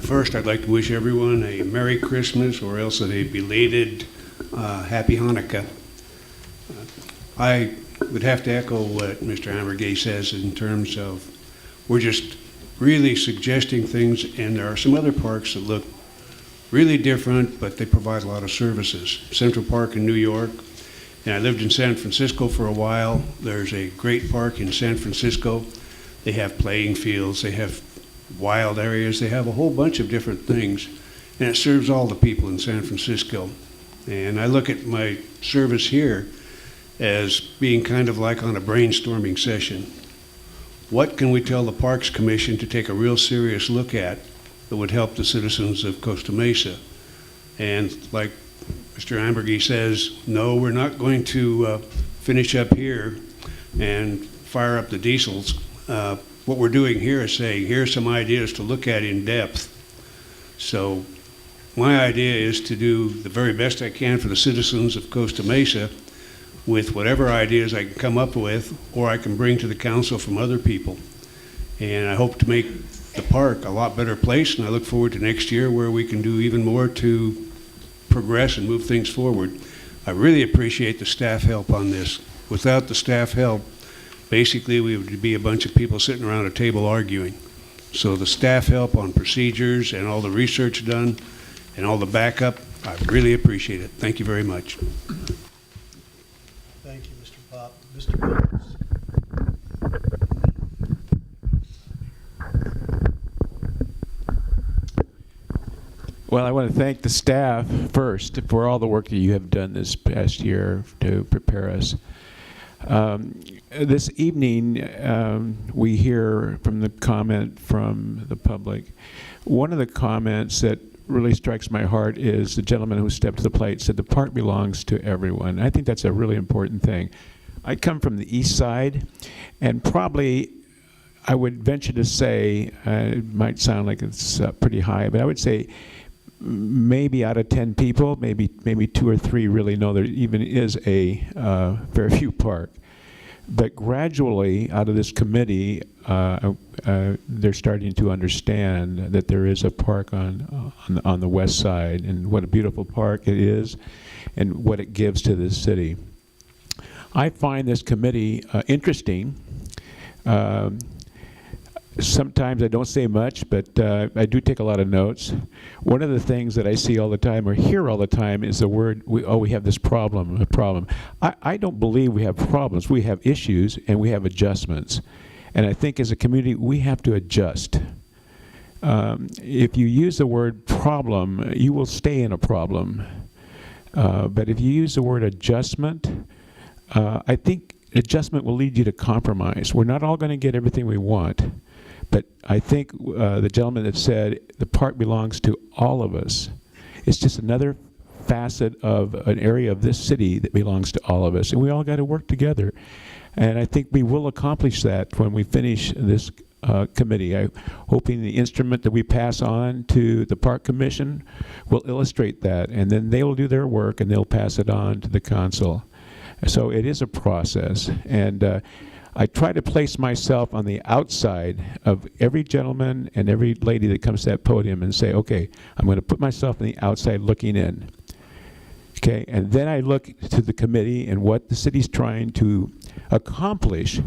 First, I'd like to wish everyone a Merry Christmas, or else a belated Happy Hanukkah. I would have to echo what Mr. Hammergay says in terms of we're just really suggesting things, and there are some other parks that look really different, but they provide a lot of services. Central Park in New York, and I lived in San Francisco for a while. There's a great park in San Francisco. They have playing fields, they have wild areas, they have a whole bunch of different things, and it serves all the people in San Francisco. And I look at my service here as being kind of like on a brainstorming session. What can we tell the Parks Commission to take a real serious look at that would help the citizens of Costa Mesa? And like Mr. Ambergy says, no, we're not going to finish up here and fire up the diesels. What we're doing here is saying, here's some ideas to look at in depth. So my idea is to do the very best I can for the citizens of Costa Mesa with whatever ideas I can come up with, or I can bring to the council from other people. And I hope to make the park a lot better place, and I look forward to next year where we can do even more to progress and move things forward. I really appreciate the staff help on this. Without the staff help, basically we would be a bunch of people sitting around a table arguing. So the staff help on procedures and all the research done and all the backup, I really appreciate it. Thank you very much. Thank you, Mr. Pop. Mr. Rhodes. Well, I want to thank the staff first for all the work that you have done this past year to prepare us. This evening, we hear from the comment from the public. One of the comments that really strikes my heart is the gentleman who stepped to the plate said the park belongs to everyone. I think that's a really important thing. I come from the east side, and probably I would venture to say, it might sound like it's pretty high, but I would say maybe out of 10 people, maybe 2 or 3 really know there even is a Fairview Park. But gradually, out of this committee, they're starting to understand that there is a park on the west side, and what a beautiful park it is, and what it gives to this city. I find this committee interesting. Sometimes I don't say much, but I do take a lot of notes. One of the things that I see all the time or hear all the time is the word, we have this problem, a problem. I don't believe we have problems. We have issues and we have adjustments. And I think as a community, we have to adjust. If you use the word problem, you will stay in a problem. But if you use the word adjustment, I think adjustment will lead you to compromise. We're not all going to get everything we want. But I think the gentleman that said the park belongs to all of us, it's just another facet of an area of this city that belongs to all of us. And we all got to work together. And I think we will accomplish that when we finish this committee. I'm hoping the instrument that we pass on to the Park Commission will illustrate that, and then they will do their work and they'll pass it on to the council. So it is a process, and I try to place myself on the outside of every gentleman and every lady that comes to that podium and say, okay, I'm going to put myself on the outside looking in. Okay, and then I look to the committee and what the city's trying to accomplish.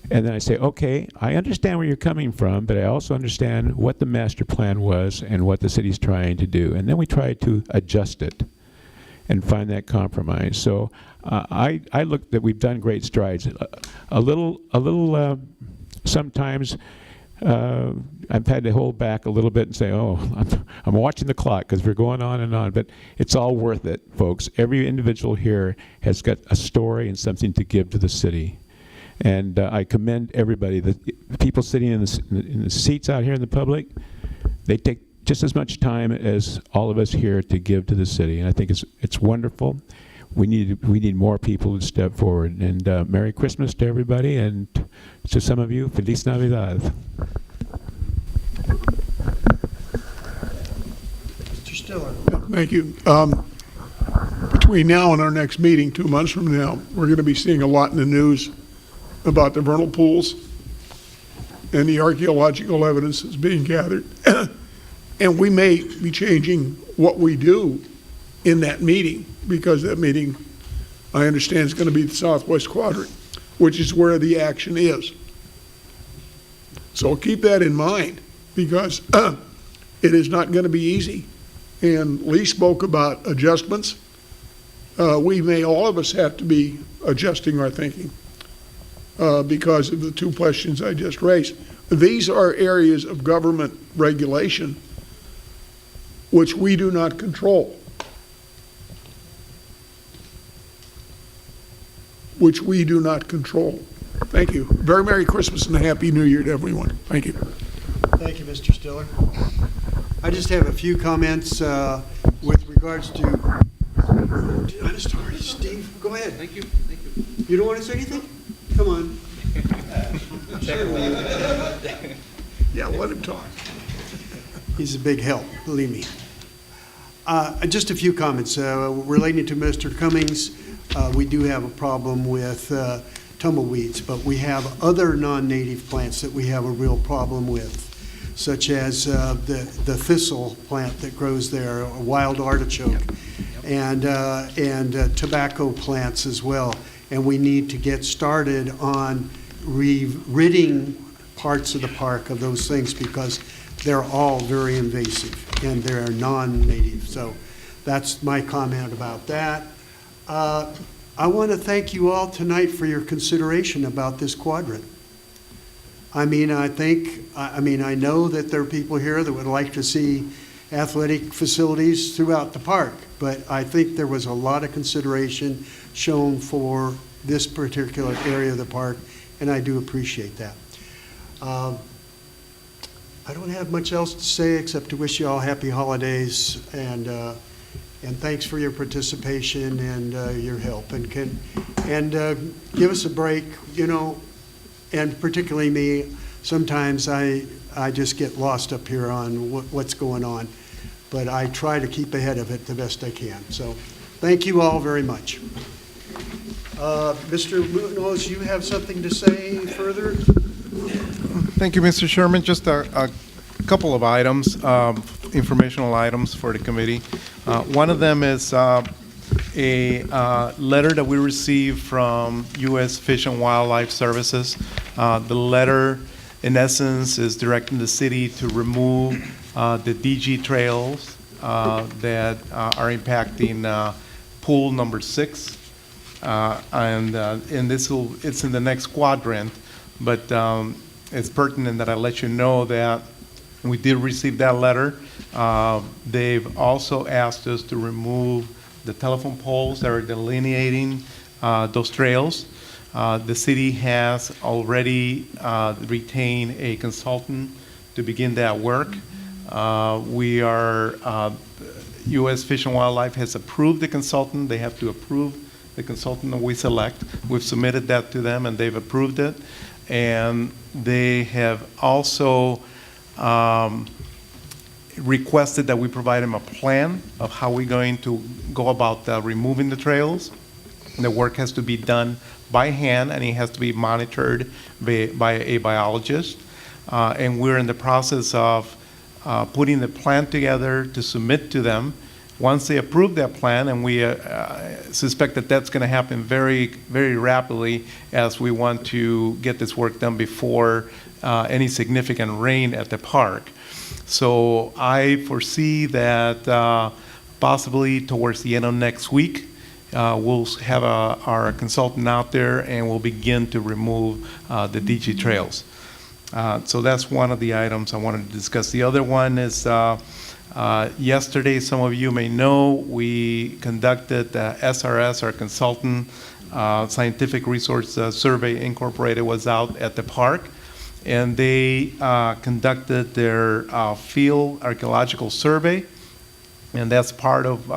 And then I say, okay, I understand where you're coming from, but I also understand what the master plan was and what the city's trying to do. And then we try to adjust it and find that compromise. So I look that we've done great strides. A little sometimes I've had to hold back a little bit and say, oh, I'm watching the clock because we're going on and on, but it's all worth it, folks. Every individual here has got a story and something to give to the city. And I commend everybody. The people sitting in the seats out here in the public, they take just as much time as all of us here to give to the city. And I think it's wonderful. We need more people to step forward. And Merry Christmas to everybody, and to some of you, Feliz Navidad. Mr. Stiller. Thank you. Between now and our next meeting, 2 months from now, we're going to be seeing a lot in the news about the vernal pools and the archaeological evidence that's being gathered. And we may be changing what we do in that meeting, because that meeting, I understand, is going to be the Southwest Quadrant, which is where the action is. So keep that in mind, because it is not going to be easy. And Lee spoke about adjustments. We may, all of us, have to be adjusting our thinking because of the two questions I just raised. These are areas of government regulation which we do not control. Which we do not control. Thank you. Very Merry Christmas and a Happy New Year to everyone. Thank you. Thank you, Mr. Stiller. I just have a few comments with regards to. I'm sorry, Steve. Go ahead. Thank you. Thank you. You don't want to say anything? Come on. Yeah, let him talk. He's a big help, believe me. Just a few comments relating to Mr. Cummings. We do have a problem with tumbleweeds, but we have other non-native plants that we have a real problem with, such as the thistle plant that grows there, a wild artichoke, and tobacco plants as well. And we need to get started on ridding parts of the park of those things, because they're all very invasive and they're non-native. So that's my comment about that. I want to thank you all tonight for your consideration about this quadrant. I know that there are people here that would like to see athletic facilities throughout the park, but I think there was a lot of consideration shown for this particular area of the park, and I do appreciate that. I don't have much else to say except to wish you all happy holidays, and thanks for your participation and your help, and give us a break, and particularly me. Sometimes I just get lost up here on what's going on, but I try to keep ahead of it the best I can. So thank you all very much. Mr. Munoz, you have something to say further? Thank you, Mr. Chairman. Just a couple of items, informational items for the committee. One of them is a letter that we received from U.S. Fish and Wildlife Services. The letter, in essence, is directing the city to remove the DG trails that are impacting pool number 6. And it's in the next quadrant, but it's pertinent that I let you know that we did receive that letter. They've also asked us to remove the telephone poles that are delineating those trails. The city has already retained a consultant to begin that work. U.S. Fish and Wildlife has approved the consultant. They have to approve the consultant that we select. We've submitted that to them, and they've approved it. And they have also requested that we provide them a plan of how we're going to go about removing the trails. The work has to be done by hand, and it has to be monitored by a biologist. And we're in the process of putting the plan together to submit to them. Once they approve that plan, and we suspect that that's going to happen very, very rapidly, as we want to get this work done before any significant rain at the park. So I foresee that possibly towards the end of next week, we'll have our consultant out there, and we'll begin to remove the DG trails. So that's one of the items I wanted to discuss. The other one is yesterday, some of you may know, we conducted SRS, our consultant scientific resource survey incorporated, was out at the park, and they conducted their field archaeological survey, and that's part of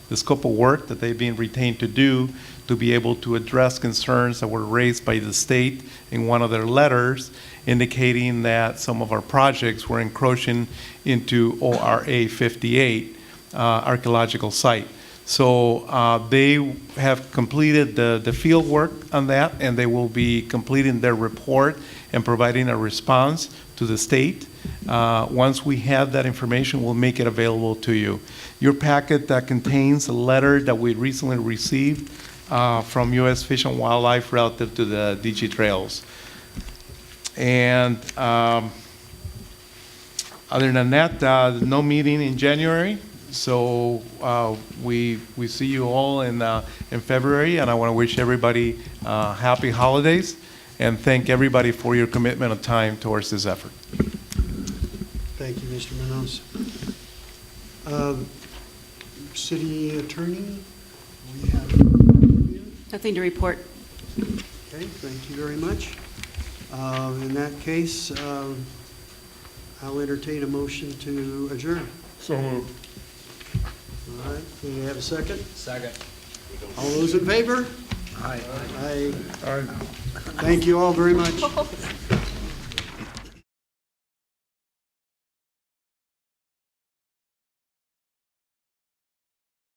the scope of work that they've been retained to do, to be able to address concerns that were raised by the state in one of their letters, indicating that some of our projects were encroaching into ORA 58 archaeological site. So they have completed the field work on that, and they will be completing their report and providing a response to the state. Once we have that information, we'll make it available to you. Your packet that contains a letter that we recently received from U.S. Fish and Wildlife relative to the DG trails. And other than that, no meeting in January. So we see you all in February, and I want to wish everybody happy holidays and thank everybody for your commitment of time towards this effort. Thank you, Mr. Munoz. City Attorney, we have Nothing to report. Okay, thank you very much. In that case, I'll entertain a motion to adjourn. So moved. All right, do we have a second? Second. All those in favor? Aye. Aye. Thank you all very much.